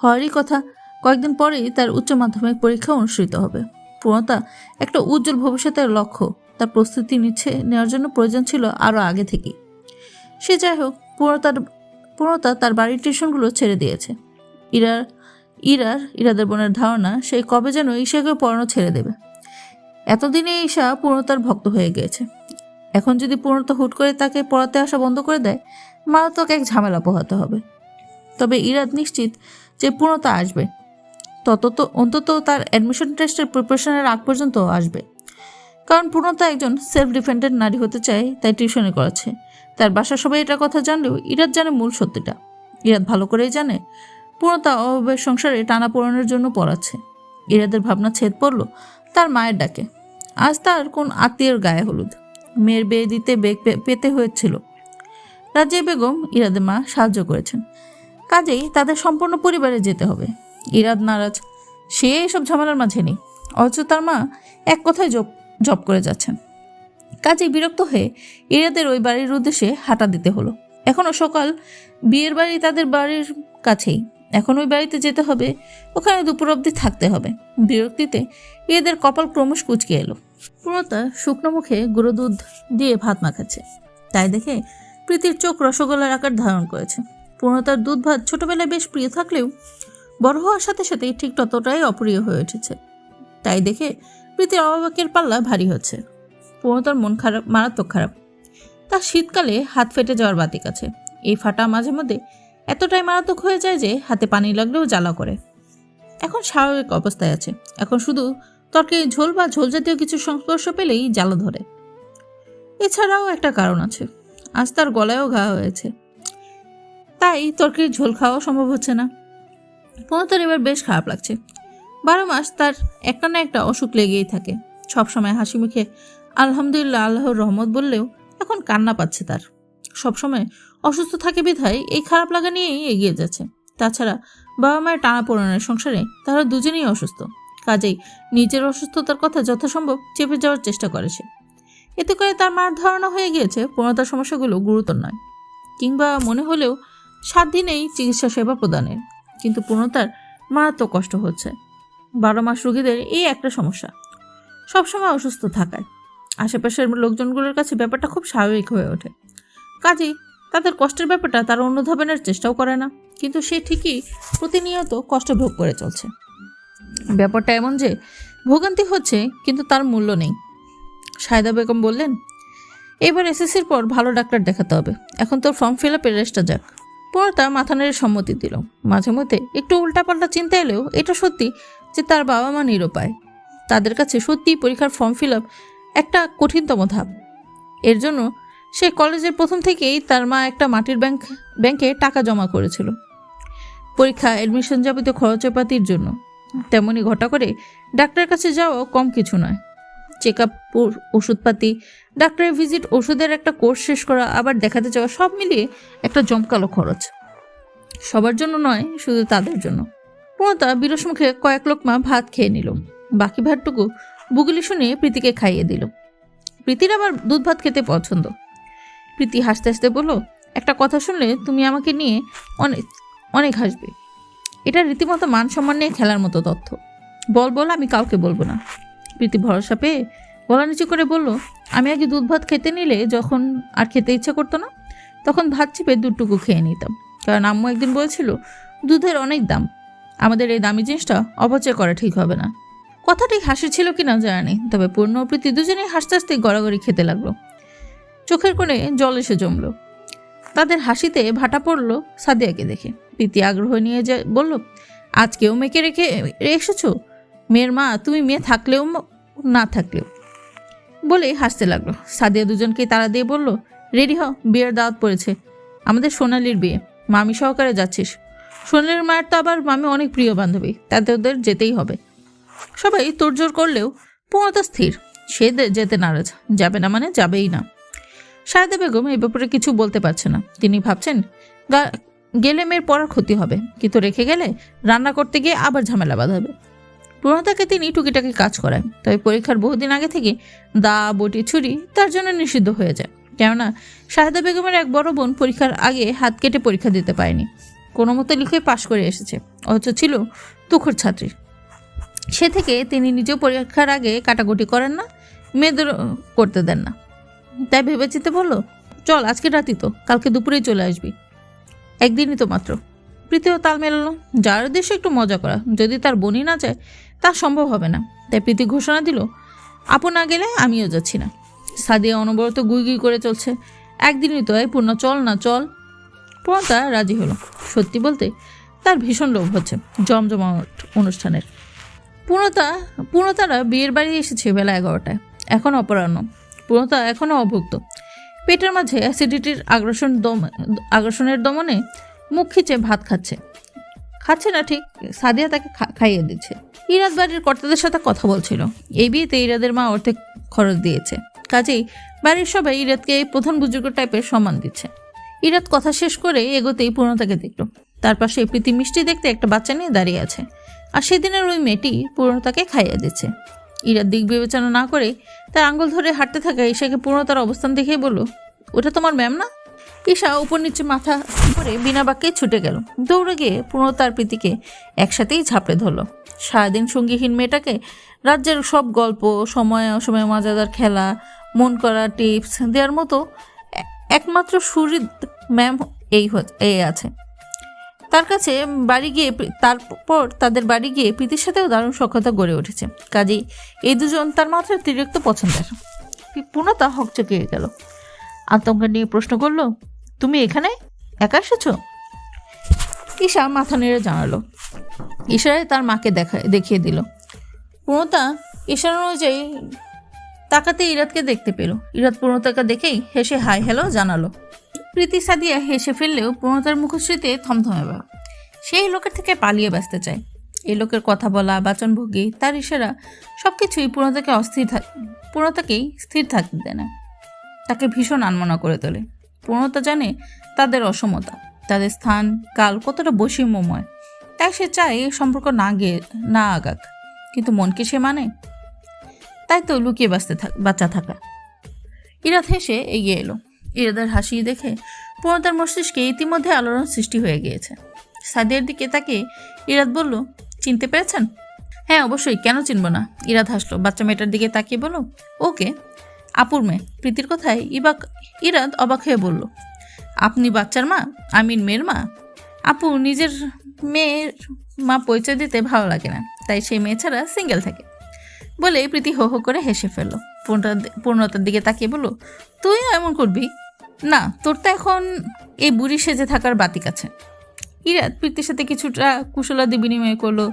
Speaker 2: হওয়ারই কথা, কয়েকদিন পরেই তার উচ্চ মাধ্যমিক পরীক্ষা অনুষ্ঠিত হবে। পূর্ণতা একটা উজ্জ্বল ভবিষ্যতের লক্ষ্য, তার প্রস্তুতি নেওয়ার জন্য প্রয়োজন ছিল আরও আগে থেকেই। সে যাই হোক, পূর্ণতা তার বাড়ির টিউশনগুলো ছেড়ে দিয়েছে। ইরাদের বোনের ধারণা সে কবে যেন ঈশাকে পড়ানো ছেড়ে দেবে। এতদিনে ঈশা পূর্ণতার ভক্ত হয়ে গিয়েছে। এখন যদি পূর্ণতা হুট করে তাকে পড়াতে আসা বন্ধ করে দেয়, মারাত্মক এক ঝামেলা পোহাতে হবে। তবে ইরাদ নিশ্চিত যে পূর্ণতা আসবে, অন্তত তার অ্যাডমিশন টেস্টের প্রিপারেশনের আগ পর্যন্ত আসবে। কারণ পূর্ণতা একজন সেলফ ডিফেন্ডেন্ট নারী হতে চায়, তাই টিউশনে করাচ্ছে। তার বাসার সবাই এটার কথা জানলেও ইরাদ জানে মূল সত্যিটা। ইরাদ ভালো করেই জানে পূর্ণতা অভাবের সংসারে টানা পোড়ানোর জন্য পড়াচ্ছে। ইরাদের ভাবনা ছেদ পড়ল তার মায়ের ডাকে। আজ তার কোন আত্মীয়ের গায়ে হলুদ, মেয়ের বিয়ে দিতে বেগ পেতে হয়েছিল। রাজিয়া বেগম ইরাদের মা সাহায্য করেছেন, কাজেই তাদের সম্পূর্ণ পরিবারে যেতে হবে। ইরাদ নারাজ, সে এসব ঝামেলার মাঝে নেই। অথচ তার মা এক কথায় জব করে যাচ্ছেন। কাজেই বিরক্ত হয়ে ইরাদের ওই বাড়ির উদ্দেশ্যে হাঁটা দিতে হলো। এখনও সকাল, বিয়ের বাড়ি তাদের বাড়ির কাছেই। এখন ওই বাড়িতে যেতে হবে, ওখানে দুপুর অবধি থাকতে হবে। বিরক্তিতে ইরাদের কপাল ক্রমশ কুঁচকে এলো। পূর্ণতা শুকনো মুখে গুঁড়ো দুধ দিয়ে ভাত মাখাচ্ছে। তাই দেখে প্রীতির চোখ রসগোল্লার আকার ধারণ করেছে। পূর্ণতার দুধ ভাত ছোটবেলায় বেশ প্রিয় থাকলেও বড় হওয়ার সাথে সাথেই ঠিক ততটাই অপ্রিয় হয়ে উঠেছে। তাই দেখে প্রীতির অবাকের পাল্লা ভারী হচ্ছে। পূর্ণতার মন খারাপ, মারাত্মক খারাপ। তার শীতকালে হাত ফেটে যাওয়ার বাতিক আছে। এই ফাটা মাঝে মধ্যে এতটাই মারাত্মক হয়ে যায় যে হাতে পানি লাগলেও জ্বালা করে। এখন স্বাভাবিক অবস্থায় আছে। এখন শুধু তরকারি ঝোল বা ঝোল জাতীয় কিছু সংস্পর্শ পেলেই জ্বালা ধরে। এছাড়াও একটা কারণ আছে, আজ তার গলায়ও ঘা হয়েছে, তাই তরকারির ঝোল খাওয়া সম্ভব হচ্ছে না। পূর্ণতার এবার বেশ খারাপ লাগছে। 12 মাস তার একটা না একটা অসুখ লেগেই থাকে। সবসময় হাসি মুখে আলহামদুলিল্লাহ, আল্লাহর রহমত বললেও এখন কান্না পাচ্ছে তার। সবসময় অসুস্থ থাকে বিধায় এই খারাপ লাগা নিয়েই এগিয়ে যাচ্ছে। তাছাড়া বাবা মায়ের টানাপোড়েনের সংসারে তারা দুজনেই অসুস্থ। কাজেই নিজের অসুস্থতার কথা যথাসম্ভব চেপে যাওয়ার চেষ্টা করে সে। এতে করে তার মার ধারণা হয়ে গিয়েছে পূর্ণতার সমস্যাগুলো গুরুতর নয়, কিংবা মনে হলেও 7 দিনেই চিকিৎসা সেবা প্রদানের। কিন্তু পূর্ণতার মারাত্মক কষ্ট হচ্ছে। 12 মাস রোগীদের এই একটা সমস্যা, সবসময় অসুস্থ থাকায় আশেপাশের লোকজনগুলোর কাছে ব্যাপারটা খুব স্বাভাবিক হয়ে ওঠে। কাজেই তাদের কষ্টের ব্যাপারটা তার অনুধাবনের চেষ্টাও করে না। কিন্তু সে ঠিকই প্রতিনিয়ত কষ্ট ভোগ করে চলছে। ব্যাপারটা এমন যে ভোগান্তি হচ্ছে, কিন্তু তার মূল্য নেই। সায়দা বেগম বললেন, এবার এসএসসির পর ভালো ডাক্তার দেখাতে হবে। এখন তোর ফর্ম ফিল আপের রেস্টটা যাক। পূর্ণতা মাথা নেড়ে সম্মতি দিল। মাঝে মধ্যে একটু উল্টাপাল্টা চিন্তা এলেও এটা সত্যি যে তার বাবা মা নিরুপায়। তাদের কাছে সত্যিই পরীক্ষার ফর্ম ফিল আপ একটা কঠিনতম ধাপ। এর জন্য সে কলেজের প্রথম থেকেই তার মা একটা মাটির ব্যাংকে টাকা জমা করেছিল পরীক্ষা, অ্যাডমিশন যাবতীয় খরচপাতির জন্য। তেমনি ঘটা করে ডাক্তারের কাছে যাওয়াও কম কিছু নয়। চেক আপ, ওষুধপাতি, ডাক্তারের ভিজিট, ওষুধের একটা কোর্স শেষ করা, আবার দেখাতে যাওয়া, সব মিলিয়ে একটা জমকালো খরচ। সবার জন্য নয়, শুধু তাদের জন্য। পূর্ণতা বিরস মুখে কয়েক লোকমা ভাত খেয়ে নিল। বাকি ভাতটুকু বুগুলি শুনিয়ে প্রীতিকে খাইয়ে দিল। প্রীতির আবার দুধ ভাত খেতে পছন্দ। প্রীতি হাসতে হাসতে বলল, একটা কথা শুনলে তুমি আমাকে নিয়ে অনেক অনেক হাসবে। এটা রীতিমতো মান সম্মান নিয়ে খেলার মতো তথ্য। বল, আমি কাউকে বলবো না। প্রীতি ভরসা পেয়ে গলা নিচু করে বলল, আমি আগে দুধ ভাত খেতে নিলে যখন আর খেতে ইচ্ছা করতো না, তখন ভাত চিপে দুধটুকু খেয়ে নিতাম। কারণ আম্মু একদিন বলেছিল দুধের অনেক দাম, আমাদের এই দামি জিনিসটা অপচয় করা ঠিক হবে না। কথাটি হাসি ছিল কিনা জানি, তবে পূর্ণ ও প্রীতি দুজনেই হাসতে হাসতে গড়াগড়ি খেতে লাগলো। চোখের কোণে জল এসে জমলো। তাদের হাসিতে ভাটা পড়লো সাদিয়াকে দেখে। প্রীতি আগ্রহ নিয়ে বলল, আজকেও মেয়েকে রেখে এসেছো? মেয়ের মা তুমি, মেয়ে থাকলেও না থাকলেও। বলে হাসতে লাগলো। সাদিয়া দুজনকে তাড়া দিয়ে বলল, রেডি হও, বিয়ের দাওয়াত পড়েছে। আমাদের সোনালির বিয়ে, মামি সহকারে যাচ্ছিস। সোনালির মায়ের তো আবার মামি অনেক প্রিয় বান্ধবী, তাতে ওদের যেতেই হবে। সবাই তোড়জোড় করলেও পূর্ণতা স্থির, সে যেতে নারাজ, যাবে না মানে যাবেই না। সায়দা বেগম এ ব্যাপারে কিছু বলতে পারছে না। তিনি ভাবছেন গেলে মেয়ের পড়ার ক্ষতি হবে, কিন্তু রেখে গেলে রান্না করতে গিয়ে আবার ঝামেলা বাঁধাবে। পূর্ণতাকে তিনি টুকিটাকি কাজ করায়, তবে পরীক্ষার বহুদিন আগে থেকে দা, বটি, ছুরি তার জন্য নিষিদ্ধ হয়ে যায়। কেননা শাহেদা বেগমের এক বড় বোন পরীক্ষার আগে হাত কেটে পরীক্ষা দিতে পারেনি, কোনো মতো লিখে পাশ করে এসেছে, অথচ ছিল তুখোর ছাত্রী। সে থেকে তিনি নিজেও পরীক্ষার আগে কাটাকুটি করেন না, মেয়েদের করতে দেন না। তাই ভেবেচিন্তে বলল, চল আজকে রাতই তো, কালকে দুপুরেই চলে আসবি। একদিনই তো মাত্র। প্রীতিও তাল মেলালো, যার উদ্দেশ্য একটু মজা করা, যদি তার বোনই না যায় তা সম্ভব হবে না। তাই প্রীতি ঘোষণা দিল, আপু না গেলে আমিও যাচ্ছি না। সাদিয়া অনবরত গুই গুই করে চলছে, একদিনই তো, এই পূর্ণ চল না চল। পূর্ণতা রাজি হলো। সত্যি বলতে তার ভীষণ লোভ হচ্ছে জমজমাট অনুষ্ঠানের। পূর্ণতারা বিয়ের বাড়ি এসেছে বেলা 11টায়, এখন অপরাহ্ন। পূর্ণতা এখনও অভুক্ত, পেটের মাঝে অ্যাসিডিটির আগ্রাসনের দমনে মুখ খিচে ভাত খাচ্ছে না ঠিক, সাদিয়া তাকে খাইয়ে দিচ্ছে। ইরাদ বাড়ির কর্তাদের সাথে কথা বলছিল। এই বিয়েতে ইরাদের মা অর্ধেক খরচ দিয়েছে, কাজেই বাড়ির সবাই ইরাদকে প্রধান বুজুর্গ টাইপের সম্মান দিচ্ছে। ইরাদ কথা শেষ করে এগোতেই পূর্ণতাকে দেখল। তার পাশে প্রীতি মিষ্টি দেখতে একটা বাচ্চা নিয়ে দাঁড়িয়ে আছে, আর সেদিনের ওই মেয়েটি পূর্ণতাকে খাইয়ে দিচ্ছে। ইরাদ দিক বিবেচনা না করে তার আঙ্গুল ধরে হাঁটতে থাকা ঈশাকে পূর্ণতার অবস্থান দেখে বলল, ওটা তোমার ম্যাম না? ঈশা উপর নিচে মাথা করে বিনা বাক্যে ছুটে গেল। দৌড়ে গিয়ে পূর্ণতার প্রীতিকে একসাথেই ঝাঁপড়ে ধরল। সারাদিন সঙ্গীহীন মেয়েটাকে রাজ্যের সব গল্প, সময় অসময়ে মজাদার খেলা, মন করা টিপস দেওয়ার মতো একমাত্র সুরিদ ম্যাম এই আছে তার কাছে। তারপর তাদের বাড়ি গিয়ে প্রীতির সাথেও দারুণ সখ্যতা গড়ে উঠেছে। কাজেই এই দুজন তার মাত্রা অতিরিক্ত পছন্দের। পূর্ণতা হকচকিয়ে গেল, আতঙ্ক নিয়ে প্রশ্ন করল, তুমি এখানে একা এসেছ? ঈশা মাথা নেড়ে জানালো। ইশারায় তার মাকে দেখিয়ে দিল। পূর্ণতা ইশারা অনুযায়ী তাকাতে ইরাদকে দেখতে পেল। ইরাদ পূর্ণতাকে দেখেই হেসে হাই হ্যালো জানালো। প্রীতি সাদিয়া হেসে ফেললেও পূর্ণতার মুখশ্রীতে থমথমে ভাব। সেই লোকের থেকে পালিয়ে বাঁচতে চায়। এই লোকের কথা বলা, বাচনভঙ্গি, তার ইশারা সবকিছুই পূর্ণতাকেই স্থির থাকতে দেয় না, তাকে ভীষণ আনমনা করে তোলে। পূর্ণতা জানে তাদের অসমতা, তাদের স্থান কাল কতটা বৈষম্যময়, তাই সে চায় সম্পর্ক না আগাক, কিন্তু মনকে সে মানে? তাই তো লুকিয়ে বাচ্চা থাকা। ইরাদ হেসে এগিয়ে এলো। ইরাদের হাসি দেখে পূর্ণতার মস্তিষ্কে ইতিমধ্যে আলোড়ন সৃষ্টি হয়ে গিয়েছে। সাদিয়ার দিকে তাকে ইরাদ বলল, চিনতে পেরেছেন? হ্যাঁ অবশ্যই, কেন চিনব না? ইরাদ হাসলো। বাচ্চা মেয়েটার দিকে তাকিয়ে বলল, ওকে, আপুর মেয়ে। প্রীতির কথায় ইরাদ অবাক হয়ে বলল, আপনি বাচ্চার মা? আমিন মেয়ের মা? আপু নিজের মেয়ের মা পরিচয় দিতে ভালো লাগে না, তাই সেই মেয়ে ছাড়া সিঙ্গেল থাকে বলে প্রীতি হো হো করে হেসে ফেললো। পূর্ণতার দিকে তাকিয়ে বলল, তুইও এমন করবি? না, তোর তো এখন এই বুড়ি সেজে থাকার বাতিক আছে। ইরাদ প্রীতির সাথে কিছুটা কুশলাদি বিনিময় করলো,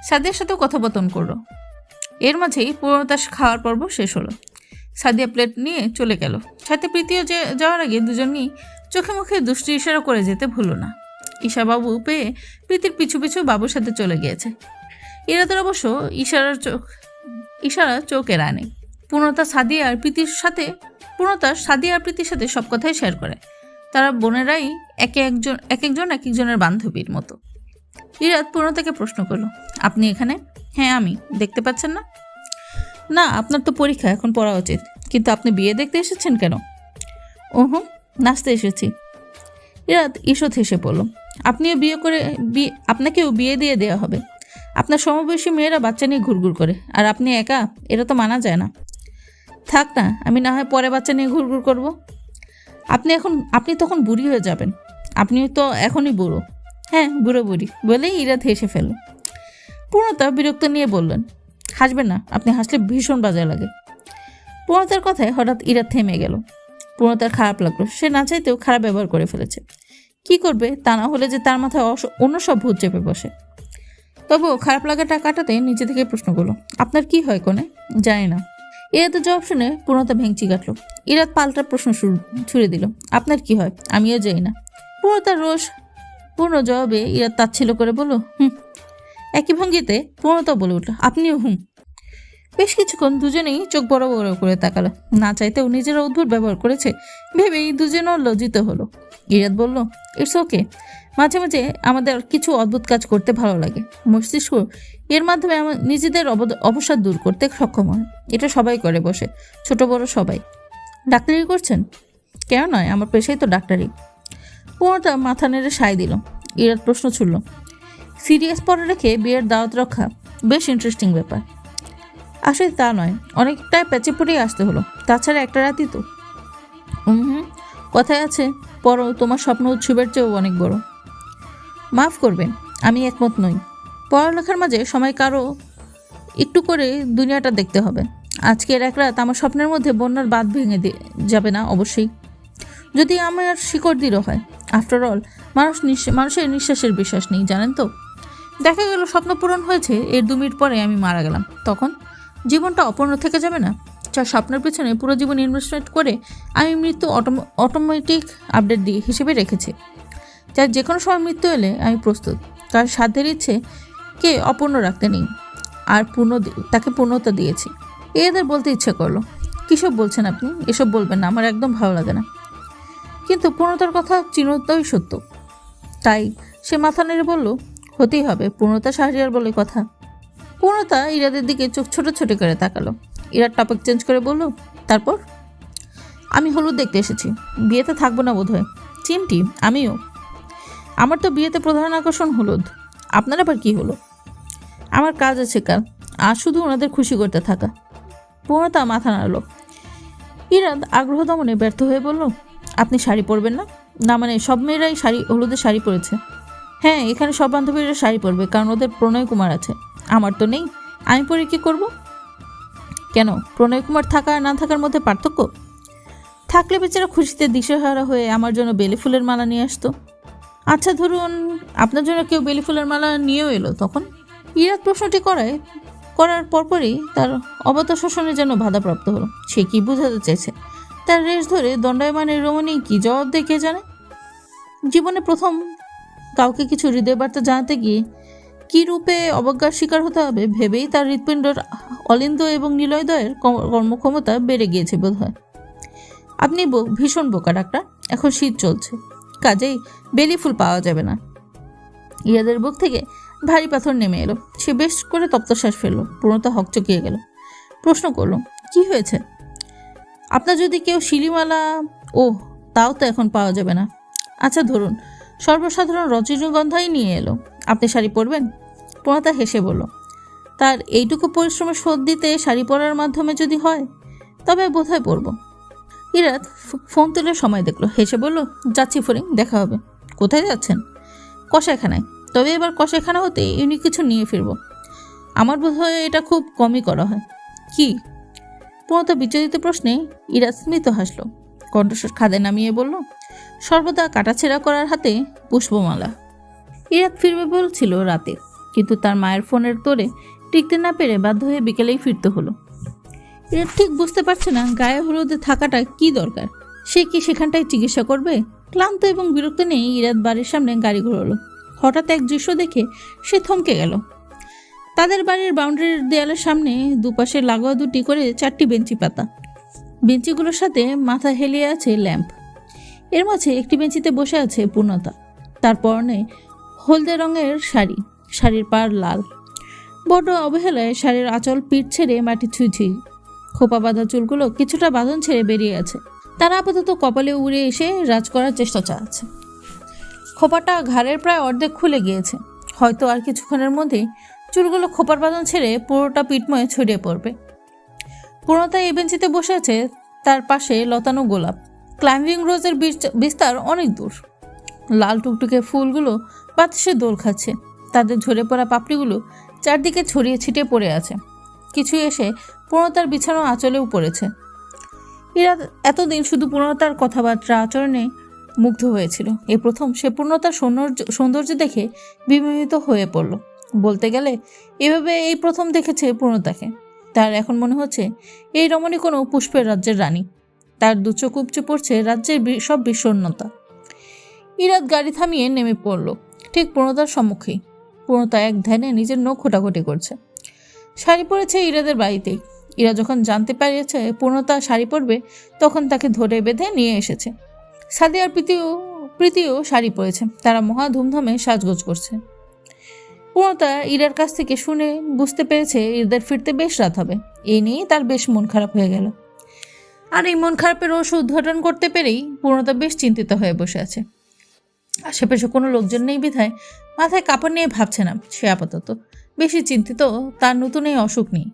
Speaker 2: সাদিয়ার সাথেও কথোপকথন করলো। এর মাঝেই পূর্ণতার খাওয়ার পর্ব শেষ হলো। সাদিয়া প্লেট নিয়ে চলে গেল। সাথে প্রীতিও যাওয়ার আগে দুজনই চোখে মুখে দুষ্টি ইশারা করে যেতে ভুলো না। ঈশা বাবু পেয়ে প্রীতির পিছু পিছু বাবুর সাথে চলে গিয়েছে। ইরাদের অবশ্য ইশারা চোখে রানে। পূর্ণতার সাদিয়া আর প্রীতির সাথে সব কথাই শেয়ার করে। তারা বোনেরাই এক একজনের বান্ধবীর মতো। ইরাদ পূর্ণতাকে প্রশ্ন করলো, আপনি এখানে? হ্যাঁ আমি। দেখতে পাচ্ছেন না? না, আপনার তো পরীক্ষা, এখন পড়া উচিত। কিন্তু আপনি বিয়ে দেখতে এসেছেন কেন? ওহো, নাচতে এসেছি। ইরাদ ঈষৎ হেসে পড়ল, আপনাকেও বিয়ে দিয়ে দেওয়া হবে। আপনার সমবয়সী মেয়েরা বাচ্চা নিয়ে ঘুরঘুর করে, আর আপনি একা, এটা তো মানা যায় না। থাক না, আমি না হয় পরে বাচ্চা নিয়ে ঘুরঘুর করব। আপনি তখন বুড়ি হয়ে যাবেন। আপনিও তো এখনই বুড়ো। হ্যাঁ, বুড়ো বুড়ি বলেই ইরাদ হেসে ফেলল। পূর্ণতা বিরক্ত নিয়ে বললেন, হাসবেন না, আপনি হাসলে ভীষণ বাজে লাগে। পূর্ণতার কথায় হঠাৎ ইরাদ থেমে গেল। পূর্ণতার খারাপ লাগলো, সে না চাইতেও খারাপ ব্যবহার করে ফেলেছে। কি করবে? তা না হলে যে তার মাথায় অন্য সব ভূত চেপে বসে। তবুও খারাপ লাগাটা কাটাতে নিজে থেকে প্রশ্ন করলো, আপনার কি হয় কোনে? জানি না। ইরাতের জবাব শুনে পূর্ণতা ভেঙচি কাটলো। ইরাত পাল্টা প্রশ্ন ছুড়ে দিল, আপনার কি হয়? আমিও জানি না। পূর্ণতার রোষ পূর্ণ জবাবে ইরাত তাচ্ছিল্য করে বলল, একই ভঙ্গিতে পূর্ণতাও বলে উঠল, আপনিও হুম। বেশ কিছুক্ষণ দুজনেই চোখ বড় বড় করে তাকালো। না চাইতেও নিজেরা অদ্ভুত ব্যবহার করেছে ভেবেই দুজনও লজ্জিত হলো। ইরাত বলল, ইটস ওকে, মাঝে মাঝে আমাদের কিছু অদ্ভুত কাজ করতে ভালো লাগে। মস্তিষ্ক এর মাধ্যমে নিজেদের অবসাদ দূর করতে সক্ষম হয়। এটা সবাই করে বসে, ছোট বড় সবাই। ডাক্তারি করছেন? কেন নয়, আমার পেশাই তো ডাক্তারি। পূর্ণতা মাথা নেড়ে সায় দিল। ইরাত প্রশ্ন ছুড়ল, সিরিয়াস পরে রেখে বিয়ের দাওয়াত রক্ষা বেশ ইন্টারেস্টিং ব্যাপার। আসলে তা নয়, অনেকটাই প্যাচে পড়েই আসতে হলো। তাছাড়া একটা রাতই তো। কথায় আছে, পরও তোমার স্বপ্ন উৎসবের চেয়েও অনেক বড়। মাফ করবেন, আমি একমত নই। পড়ালেখার মাঝে সময় কারো একটু করে দুনিয়াটা দেখতে হবে। আজকের এক রাত আমার স্বপ্নের মধ্যে বন্যার বাঁধ ভেঙে যাবে না অবশ্যই, যদি আমার শিকড় দৃঢ় হয়। আফটার অল মানুষের নিঃশ্বাসের বিশ্বাস নেই, জানেন তো। দেখা গেল স্বপ্ন পূরণ হয়েছে, এর 2 মিনিট পরে আমি মারা গেলাম, তখন জীবনটা অপূর্ণ থেকে যাবে না? যার স্বপ্নের পেছনে পুরো জীবন ইনভেস্টমেন্ট করে আমি মৃত্যু অটোমেটিক আপডেট দিয়ে হিসেবে রেখেছি। যার যে কোনো সময় মৃত্যু এলে আমি প্রস্তুত। তার সাধ্যের ইচ্ছে কে অপূর্ণ রাখতে নেই, আর তাকে পূর্ণতা দিয়েছি। এদের বলতে ইচ্ছে করলো, কিসব বলছেন আপনি? এসব বলবেন না, আমার একদম ভালো লাগে না। কিন্তু পূর্ণতার কথা চিরতই সত্য, তাই সে মাথা নেড়ে বলল, হতেই হবে, পূর্ণতা শাহরিয়ার বলে কথা। পূর্ণতা ইরাদের দিকে চোখ ছোট ছোট করে তাকালো। ইরাদ টপিক চেঞ্জ করে বলল, তারপর? আমি হলুদ দেখতে এসেছি, বিয়েতে থাকবো না বোধহয়। চিমটি, আমিও। আমার তো বিয়েতে প্রধান আকর্ষণ হলুদ। আপনার আবার কি হলো? আমার কাজ আছে কাল, আর শুধু ওনাদের খুশি করতে থাকা। পূর্ণতা মাথা নাড়ল। ইরাদ আগ্রহ দমনে ব্যর্থ হয়ে বলল, আপনি শাড়ি পরবেন না? না মানে সব মেয়েরাই হলুদের শাড়ি পরেছে। হ্যাঁ, এখানে সব বান্ধবীরা শাড়ি পরবে, কারণ ওদের প্রণয় কুমার আছে। আমার তো নেই, আমি পরে কী করব? কেন, প্রণয় কুমার থাকা আর না থাকার মধ্যে পার্থক্য? থাকলে বেচারা খুশিতে দিশেহারা হয়ে আমার জন্য বেলি ফুলের মালা নিয়ে আসতো। আচ্ছা ধরুন আপনার জন্য কেউ বেলি ফুলের মালা নিয়েও এলো, তখন? ইরাদ প্রশ্নটি করার পরপরই তার অবত শোষণে যেন বাধাপ্রাপ্ত হলো। সে কি বোঝাতে চেয়েছে? তার রেশ ধরে দণ্ডায়মানের রমণী কি জবাব দিয়ে কে জানে। জীবনে প্রথম কাউকে কিছু হৃদয় বার্তা জানাতে গিয়ে কী রূপে অবজ্ঞার শিকার হতে হবে ভেবেই তার হৃৎপিণ্ডর অলিন্দ এবং নিলয়দয়ের কর্মক্ষমতা বেড়ে গিয়েছে বোধ হয়। আপনি ভীষণ বোকা ডাক্তার, এখন শীত চলছে, কাজেই বেলি ফুল পাওয়া যাবে না। ইয়াদের বুক থেকে ভারী পাথর নেমে এলো। সে বেশ করে তপ্তশ্বাস ফেলল। পূর্ণতা হকচকিয়ে গেল। প্রশ্ন করল, কি হয়েছে? আপনার যদি কেউ শিলিমালা? তাও তো এখন পাওয়া যাবে না। আচ্ছা ধরুন সর্বসাধারণ রজনীগন্ধাই নিয়ে এলো, আপনি শাড়ি পরবেন? পূর্ণতা হেসে বলল, তার এইটুকু পরিশ্রমের শোধ দিতে শাড়ি পরার মাধ্যমে যদি হয় তবে বোধহয় পরব। ইরাদ ফোন তুলে সময় দেখলো, হেসে বলল, যাচ্ছি ফরিং, দেখা হবে। কোথায় যাচ্ছেন? কষাইখানায়। তবে এবার কষাইখানা হতে ইউনিক কিছু নিয়ে ফিরব। আমার বোধ হয় এটা খুব কমই করা হয়। কি? পূর্ণতা বিচলিত প্রশ্নে ইরাদ স্মিত হাসল। কণ্ঠস্বর খাদে নামিয়ে বলল, সর্বদা কাটাছেঁড়া করার হাতে পুষ্পমালা। ইরাদ ফিরবে বলছিল রাতে, কিন্তু তার মায়ের ফোনের তোড়ে টিকতে না পেরে বাধ্য হয়ে বিকেলেই ফিরতে হলো। ইরাদ ঠিক বুঝতে পারছে না গায়ে হলুদে থাকাটা কি দরকার। সে কি সেখানটায় চিকিৎসা করবে? ক্লান্ত এবং বিরক্ত নিয়ে ইরাদ বাড়ির সামনে গাড়ি ঘোরালো। হঠাৎ এক দৃশ্য দেখে সে থমকে গেল। তাদের বাড়ির বাউন্ডারির দেয়ালের সামনে দুপাশে লাগোয়া দুটি করে 4টি বেঞ্চি পাতা। বেঞ্চিগুলোর সাথে মাথা হেলিয়ে আছে ল্যাম্প। এর মাঝে একটি বেঞ্চিতে বসে আছে পূর্ণতা। তার পরনে হলদে রঙের শাড়ি, শাড়ির পাড় লাল। বড় অবহেলায় শাড়ির আঁচল পিঠ ছেড়ে মাটি ছুঁই। খোপা বাঁধা চুলগুলো কিছুটা বাঁধন ছেড়ে বেরিয়ে আছে। তারা আপাতত কপালে উড়ে এসে রাজ করার চেষ্টা চালাচ্ছে। খোপাটা ঘাড়ের প্রায় অর্ধেক খুলে গিয়েছে। হয়তো আর কিছুক্ষণের মধ্যেই চুলগুলো খোপার বাঁধন ছেড়ে পুরোটা পিঠময়ে ছড়িয়ে পড়বে। পূর্ণতা এই বেঞ্চিতে বসে আছে, তার পাশে লতানো গোলাপ। ক্লাইম্বিং রোজের বিস্তার অনেক দূর। লাল টুকটুকে ফুলগুলো বাতাসে দোল খাচ্ছে। তাদের ঝরে পড়া পাপড়িগুলো চারদিকে ছড়িয়ে ছিটিয়ে পড়ে আছে। কিছু এসে পূর্ণতার বিছানো আঁচলেও পড়েছে। এরা এতদিন শুধু পূর্ণতার কথাবার্তা আচরণে মুগ্ধ হয়েছিল। এই প্রথম সে পূর্ণতার সৌন্দর্য দেখে বিমোহিত হয়ে পড়ল। বলতে গেলে এভাবে এই প্রথম দেখেছে পূর্ণতাকে। তার এখন মনে হচ্ছে এই রমণী কোনো পুষ্পের রাজ্যের রানী। তার দু চোখ উপচে পড়ছে রাজ্যের সব বিষণ্ণতা। ইরাদ গাড়ি থামিয়ে নেমে পড়ল ঠিক পূর্ণতার সম্মুখেই। পূর্ণতা এক ধ্যানে নিজের নখ খোটাখুটি করছে। শাড়ি পরেছে ইরাদের বাড়িতেই। ইরা যখন জানতে পেরেছে পূর্ণতা শাড়ি পরবে তখন তাকে ধরে বেঁধে নিয়ে এসেছে। সাদিয়ার প্রীতিও শাড়ি পরেছে। তারা মহা ধুমধামে সাজগোজ করছে। পূর্ণতা ইরার কাছ থেকে শুনে বুঝতে পেরেছে ইরাদের ফিরতে বেশ রাত হবে। এই নিয়েই তার বেশ মন খারাপ হয়ে গেল। আর এই মন খারাপের রহস্য উদ্ঘাটন করতে পেরেই পূর্ণতা বেশ চিন্তিত হয়ে বসে আছে। আশেপাশে কোনো লোকজন নেই বিধায় মাথায় কাপড় নিয়ে ভাবছে না সে আপাতত। বেশি চিন্তিত তার নতুন এই অসুখ নেই।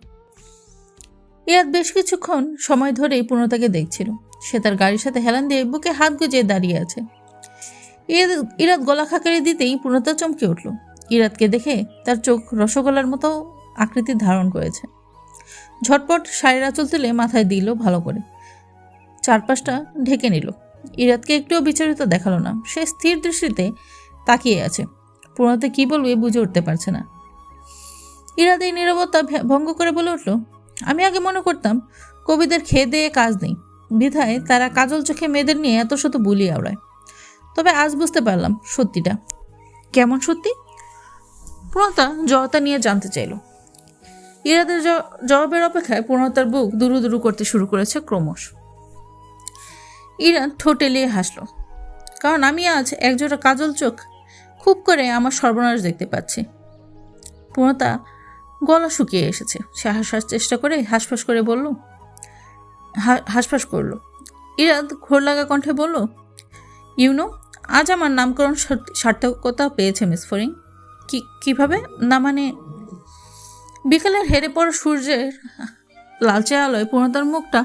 Speaker 2: ইরাদ বেশ কিছুক্ষণ সময় ধরেই পূর্ণতাকে দেখছিল। সে তার গাড়ির সাথে হেলান দিয়ে বুকে হাত গুজিয়ে দাঁড়িয়ে আছে। ইরাদ গলা খাকারি দিতেই পূর্ণতা চমকে উঠল। ইরাদকে দেখে তার চোখ রসগোল্লার মতো আকৃতি ধারণ করেছে। ঝটপট শাড়ির আঁচল তুলে মাথায় দিল ভালো করে, চারপাশটা ঢেকে নিল। ইরাদকে একটুও বিচলিত দেখালো না। সে স্থির দৃষ্টিতে তাকিয়ে আছে। পূর্ণতা কি বলবে বুঝে উঠতে পারছে না। ইরাদ এই নীরবতা ভঙ্গ করে বলে উঠল, আমি আগে মনে করতাম কবিদের খেয়ে দিয়ে কাজ নেই বিধায় তারা কাজল চোখে মেয়েদের নিয়ে এত শত বুলি আওড়ায়। তবে আজ বুঝতে পারলাম সত্যিটা। কেমন সত্যি? পূর্ণতা জড়তা নিয়ে জানতে চাইল। ইরাদের জবাবের অপেক্ষায় পূর্ণতার বুক দুরু দুরু করতে শুরু করেছে ক্রমশ। ইরাদ ঠোঁট এলিয়ে হাসল, কারণ আমি আজ একজোড়া কাজল চোখ খুব করে আমার সর্বনাশ দেখতে পাচ্ছি। পূর্ণতা গলা শুকিয়ে এসেছে। সে হাসার চেষ্টা করে হাসফাস করল। ইরাদ ঘোর লাগা কণ্ঠে বলল, ইউনো, আজ আমার নামকরণ সার্থকতা পেয়েছে মিস ফরিং। কিভাবে? না মানে, বিকেলের হেরে পড়া সূর্যের লালচে আলোয় পূর্ণতার মুখটা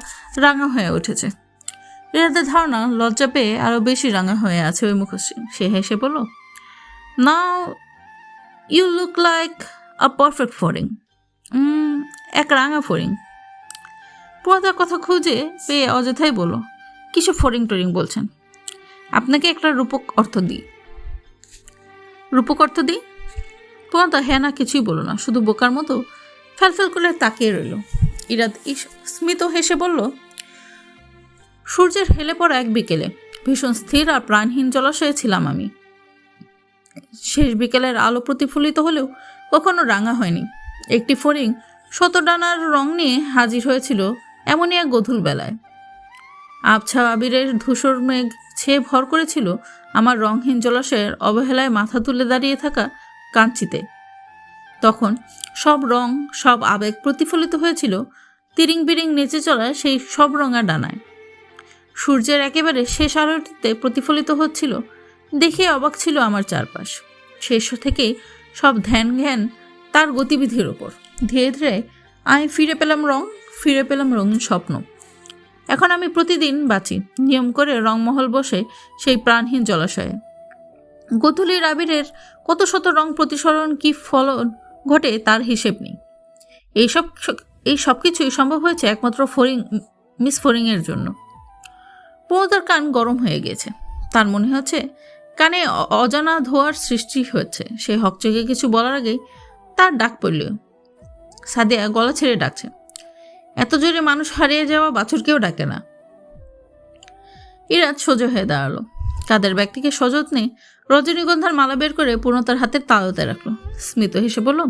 Speaker 2: রাঙা হয়ে উঠেছে। ইরাদের ধারণা লজ্জা পেয়ে আরও বেশি রাঙা হয়ে আছে ওই মুখশ্রী। সে হেসে বলল, now you look like a perfect ফরিং। এক রাঙা ফরিং। পূর্ণতার কথা খুঁজে পেয়ে অযথাই বলল, কিসব ফরিং টরিং বলছেন? আপনাকে একটা রূপক অর্থ দিই। পূর্ণতা হ্যাঁ না কিছুই বলল না, শুধু বোকার মতো ফেলফেল করে তাকিয়ে রইল। ইরাদ স্মিত হেসে বলল, সূর্যের হেলে পড়া এক বিকেলে ভীষণ স্থির আর প্রাণহীন জলাশয়ে ছিলাম আমি। শেষ বিকেলের আলো প্রতিফলিত হলেও কখনো রাঙা হয়নি। একটি ফড়িং শতডানার রং নিয়ে হাজির হয়েছিল এমনই এক গধূল বেলায়। আবছা আবিরের ধূসর মেঘ ছেয়ে ভর করেছিল আমার রংহীন জলাশয়ের অবহেলায় মাথা তুলে দাঁড়িয়ে থাকা কাঞ্চিতে। তখন সব রং, সব আবেগ প্রতিফলিত হয়েছিল তিরিং বিরিং নেচে চলা সেই সব রঙা ডানায়। সূর্যের একেবারে শেষ আলোটিতে প্রতিফলিত হচ্ছিল। দেখে অবাক ছিল আমার চারপাশ। শেষ থেকেই সব ধ্যান জ্ঞান তার গতিবিধির ওপর। ধীরে ধীরে আমি ফিরে পেলাম রঙিন স্বপ্ন। এখন আমি প্রতিদিন বাঁচি নিয়ম করে রংমহল বসে সেই প্রাণহীন জলাশয়ে। গোধূলির আবিরের কত শত রং প্রতিসরণ কি ফলন ঘটে তার হিসেব নেই। এই সব কিছুই সম্ভব হয়েছে একমাত্র মিস ফরিংয়ের জন্য। পূর্ণতার কান গরম হয়ে গেছে। তার মনে হচ্ছে কানে অজানা ধোঁয়ার সৃষ্টি হয়েছে। সে হকচকে কিছু বলার আগেই তার ডাক পড়ল। সাদিয়া গলা ছেড়ে ডাকছে। এত জোরে মানুষ হারিয়ে যাওয়া বাছুরকেও ডাকে না। ইরাদ সোজা হয়ে দাঁড়ালো। কাদের ব্যাগ থেকে সযত্নে রজনীগন্ধার মালা বের করে পূর্ণতার হাতের তালুতে রাখলো। স্মিত হেসে বলল,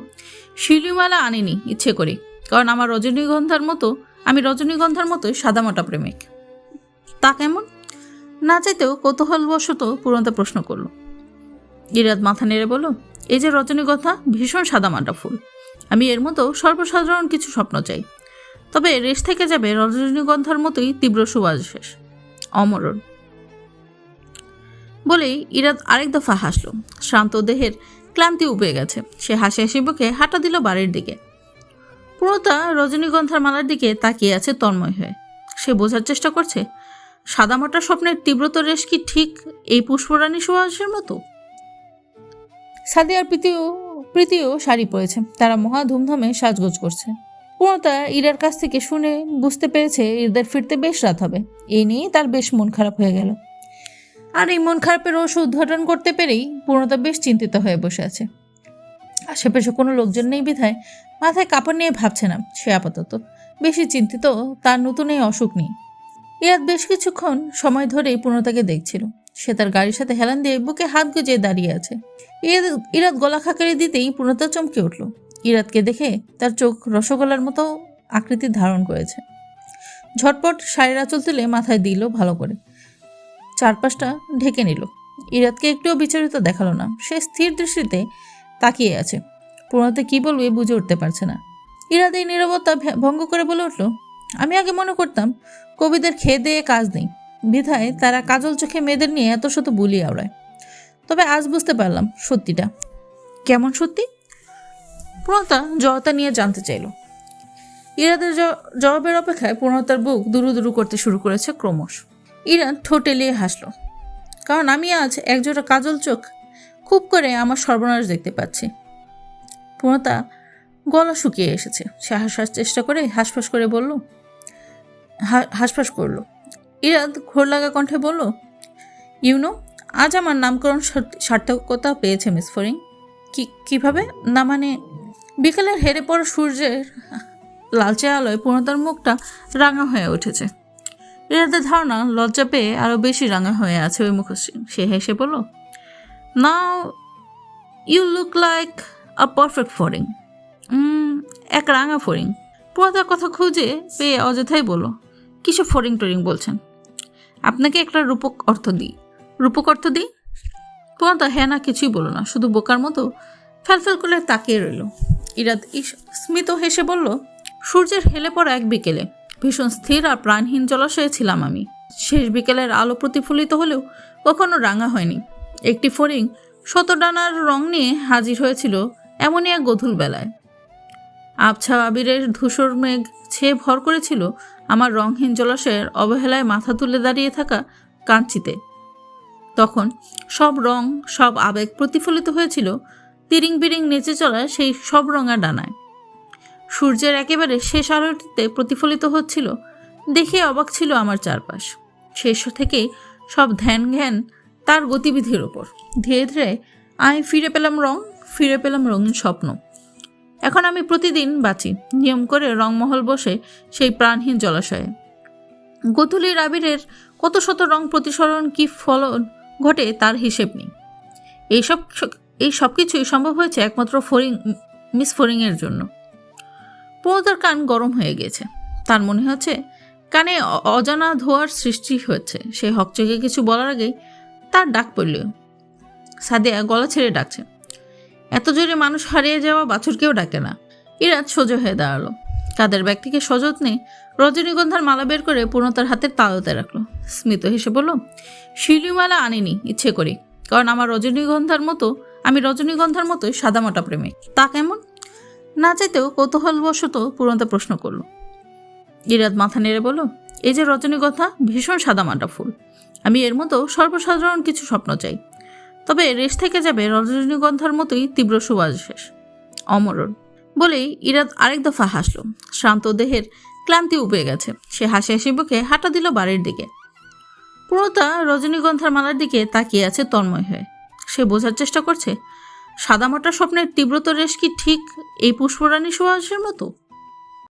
Speaker 2: শিউলিমালা আনিনি ইচ্ছে করি, কারণ আমি রজনীগন্ধার মতোই সাদামাটা প্রেমিক। তা কেমন? না চাইতেও কৌতূহলবশত পূর্ণতা প্রশ্ন করল। ইরাদ মাথা নেড়ে বলল, এই যে রজনীগন্ধা ভীষণ সাদামাটা ফুল। আমি এর মতো সর্বসাধারণ কিছু স্বপ্ন চাই। তবে রেশ থেকে যাবে রজনীগন্ধার মতোই তীব্র সুবাস, অমরণ। বলেই ইরাদ আরেক দফা হাসল। শ্রান্ত দেহের ক্লান্তি উবে গেছে। সে হাসি হাসি বুকে হাঁটা দিল বাড়ির দিকে। পূর্ণতা রজনীগন্ধার মালার দিকে তাকিয়ে আছে তন্ময় হয়ে। সে বোঝার চেষ্টা করছে সাদামাটা স্বপ্নের তীব্রতর রেশ কি ঠিক এই পুষ্পরানী সুবাসের মতো। সাদিয়ার প্রীতিও শাড়ি পরেছে। তারা মহা ধুমধামে সাজগোজ করছে। পূর্ণতা ইরার কাছ থেকে শুনে বুঝতে পেরেছে ইরাদের ফিরতে বেশ রাত হবে। এই নিয়েই তার বেশ মন খারাপ হয়ে গেল। আর এই মন খারাপের রহস্য উদ্ঘাটন করতে পেরেই পূর্ণতা বেশ চিন্তিত হয়ে বসে আছে। আশেপাশে কোনো লোকজন নেই বিধায় মাথায় কাপড় নিয়ে ভাবছে না সে আপাতত। বেশি চিন্তিত তার নতুন এই অসুখ নেই। ইরাদ বেশ কিছুক্ষণ সময় ধরেই পূর্ণতাকে দেখছিল। সে তার গাড়ির সাথে হেলান দিয়ে বুকে হাত গুজিয়ে দাঁড়িয়ে আছে। ইরাদ গলা খাকারি দিতেই পূর্ণতা চমকে উঠল। ইরাদকে দেখে তার চোখ রসগোল্লার মতো আকৃতি ধারণ করেছে। ঝটপট শাড়ির আঁচল তুলে মাথায় দিল ভালো করে, চারপাশটা ঢেকে নিল। ইরাদকে একটুও বিচলিত দেখালো না। সে স্থির দৃষ্টিতে তাকিয়ে আছে। পূর্ণতা কি বলবে বুঝে উঠতে পারছে না। ইরাদ এই নীরবতা ভঙ্গ করে বলে উঠল, আমি আগে মনে করতাম কবিদের খেয়ে দিয়ে কাজ নেই বিধায় তারা কাজল চোখে মেয়েদের নিয়ে এত শত বুলি আওড়ায়। তবে আজ বুঝতে পারলাম সত্যিটা। কেমন সত্যি? পূর্ণতা জড়তা নিয়ে জানতে চাইল। ইরাদের জবাবের অপেক্ষায় পূর্ণতার বুক দুরু দুরু করতে শুরু করেছে ক্রমশ। ইরাদ ঠোঁট এলিয়ে হাসল, কারণ আমি আজ একজোড়া কাজল চোখ খুব করে আমার সর্বনাশ দেখতে পাচ্ছি। পূর্ণতা গলা শুকিয়ে এসেছে। সে হাসার চেষ্টা করে হাঁসফাঁস করে বলল, হাঁসফাঁস করল। ইরাদ ঘোর লাগা কণ্ঠে বলল, ইউনো, আজ আমার নামকরণ সার্থকতা পেয়েছে মিস ফরিং। কিভাবে? না মানে, বিকেলের হেরে পড়া সূর্যের লালচে আলোয় পূর্ণতার মুখটা রাঙা হয়ে উঠেছে। ইরাদের ধারণা লজ্জা পেয়ে আরও বেশি রাঙা হয়ে আছে ওই মুখশ্রী। সে হেসে বলল, now you look like a perfect ফরিং। এক রাঙা ফরিং। পূর্ণতার কথা খুঁজে পেয়ে অযথাই বলল, কিসব ফরিং টরিং বলছেন? আপনাকে একটা রূপক অর্থ দিই। রূপক অর্থ দিই? পূর্ণতা হ্যাঁ না কিছুই বলল না, শুধু বোকার মতো ফ্যালফ্যাল করে তাকিয়ে রইল। ইরাদ স্মিত হেসে বলল, সূর্যের হেলে পড়া এক বিকেলে ভীষণ স্থির আর প্রাণহীন জলাশয়ে ছিলাম আমি। শেষ বিকেলের আলো প্রতিফলিত হলেও কখনো রাঙা হয়নি। একটি ফড়িং শত ডানার রং নিয়ে হাজির হয়েছিল এমনই এক গধূল বেলায়। আবছা আবিরের ধূসর মেঘ ছেয়ে ভর করেছিল আমার রংহীন জলাশয়ের অবহেলায় মাথা তুলে দাঁড়িয়ে থাকা কাঞ্চিতে। তখন সব রং, সব আবেগ প্রতিফলিত হয়েছিল তিরিং বিরিং নেচে চলা সেই সব রঙা ডানায়। সূর্যের একেবারে শেষ আলোটিতে প্রতিফলিত হচ্ছিল। দেখে অবাক ছিল আমার চারপাশ। শেষ থেকেই সব ধ্যান জ্ঞান তার গতিবিধির ওপর। ধীরে ধীরে আমি ফিরে পেলাম রঙিন স্বপ্ন। এখন আমি প্রতিদিন বাঁচি নিয়ম করে রংমহল বসে সেই প্রাণহীন জলাশয়ে। গোধূলির আবিরের কত শত রং প্রতিসরণ কি ফলন ঘটে তার হিসেব নেই। এই সব কিছুই সম্ভব হয়েছে একমাত্র মিস ফরিংয়ের জন্য। পূর্ণতার কান গরম হয়ে গেছে। তার মনে হচ্ছে কানে অজানা ধোঁয়ার সৃষ্টি হয়েছে। সে হকচকে কিছু বলার আগেই তার ডাক পড়ল। সাদিয়া গলা ছেড়ে ডাকছে। এত জোরে মানুষ হারিয়ে যাওয়া বাছুরকেও ডাকে না। ইরাদ সোজা হয়ে দাঁড়ালো। কাদের ব্যাগ থেকে সযত্নে রজনীগন্ধার মালা বের করে পূর্ণতার হাতের তালুতে রাখলো। স্মিত হেসে বলল, শিউলিমালা আনিনি ইচ্ছে করি, কারণ আমি রজনীগন্ধার মতোই সাদামাটা প্রেমিক। তা কেমন? না চাইতেও কৌতূহলবশত পূর্ণতা প্রশ্ন করল। ইরাদ মাথা নেড়ে বলল, এই যে রজনীগন্ধা ভীষণ সাদামাটা ফুল। আমি এর মতো সর্বসাধারণ কিছু স্বপ্ন চাই। তবে রেশ থেকে যাবে রজনীগন্ধার মতোই তীব্র সুবাস, অমরণ। বলেই ইরাদ আরেক দফা হাসল। শ্রান্ত দেহের ক্লান্তি উপে গেছে। সে হাসি হাসি বুকে হাঁটা দিল বাড়ির দিকে। পূর্ণতা রজনীগন্ধার মালার দিকে তাকিয়ে আছে তন্ময় হয়ে। সে বোঝার চেষ্টা করছে সাদামাটা স্বপ্নের তীব্রতর রেশ কি ঠিক এই পুষ্পরানী সুবাসের মতো।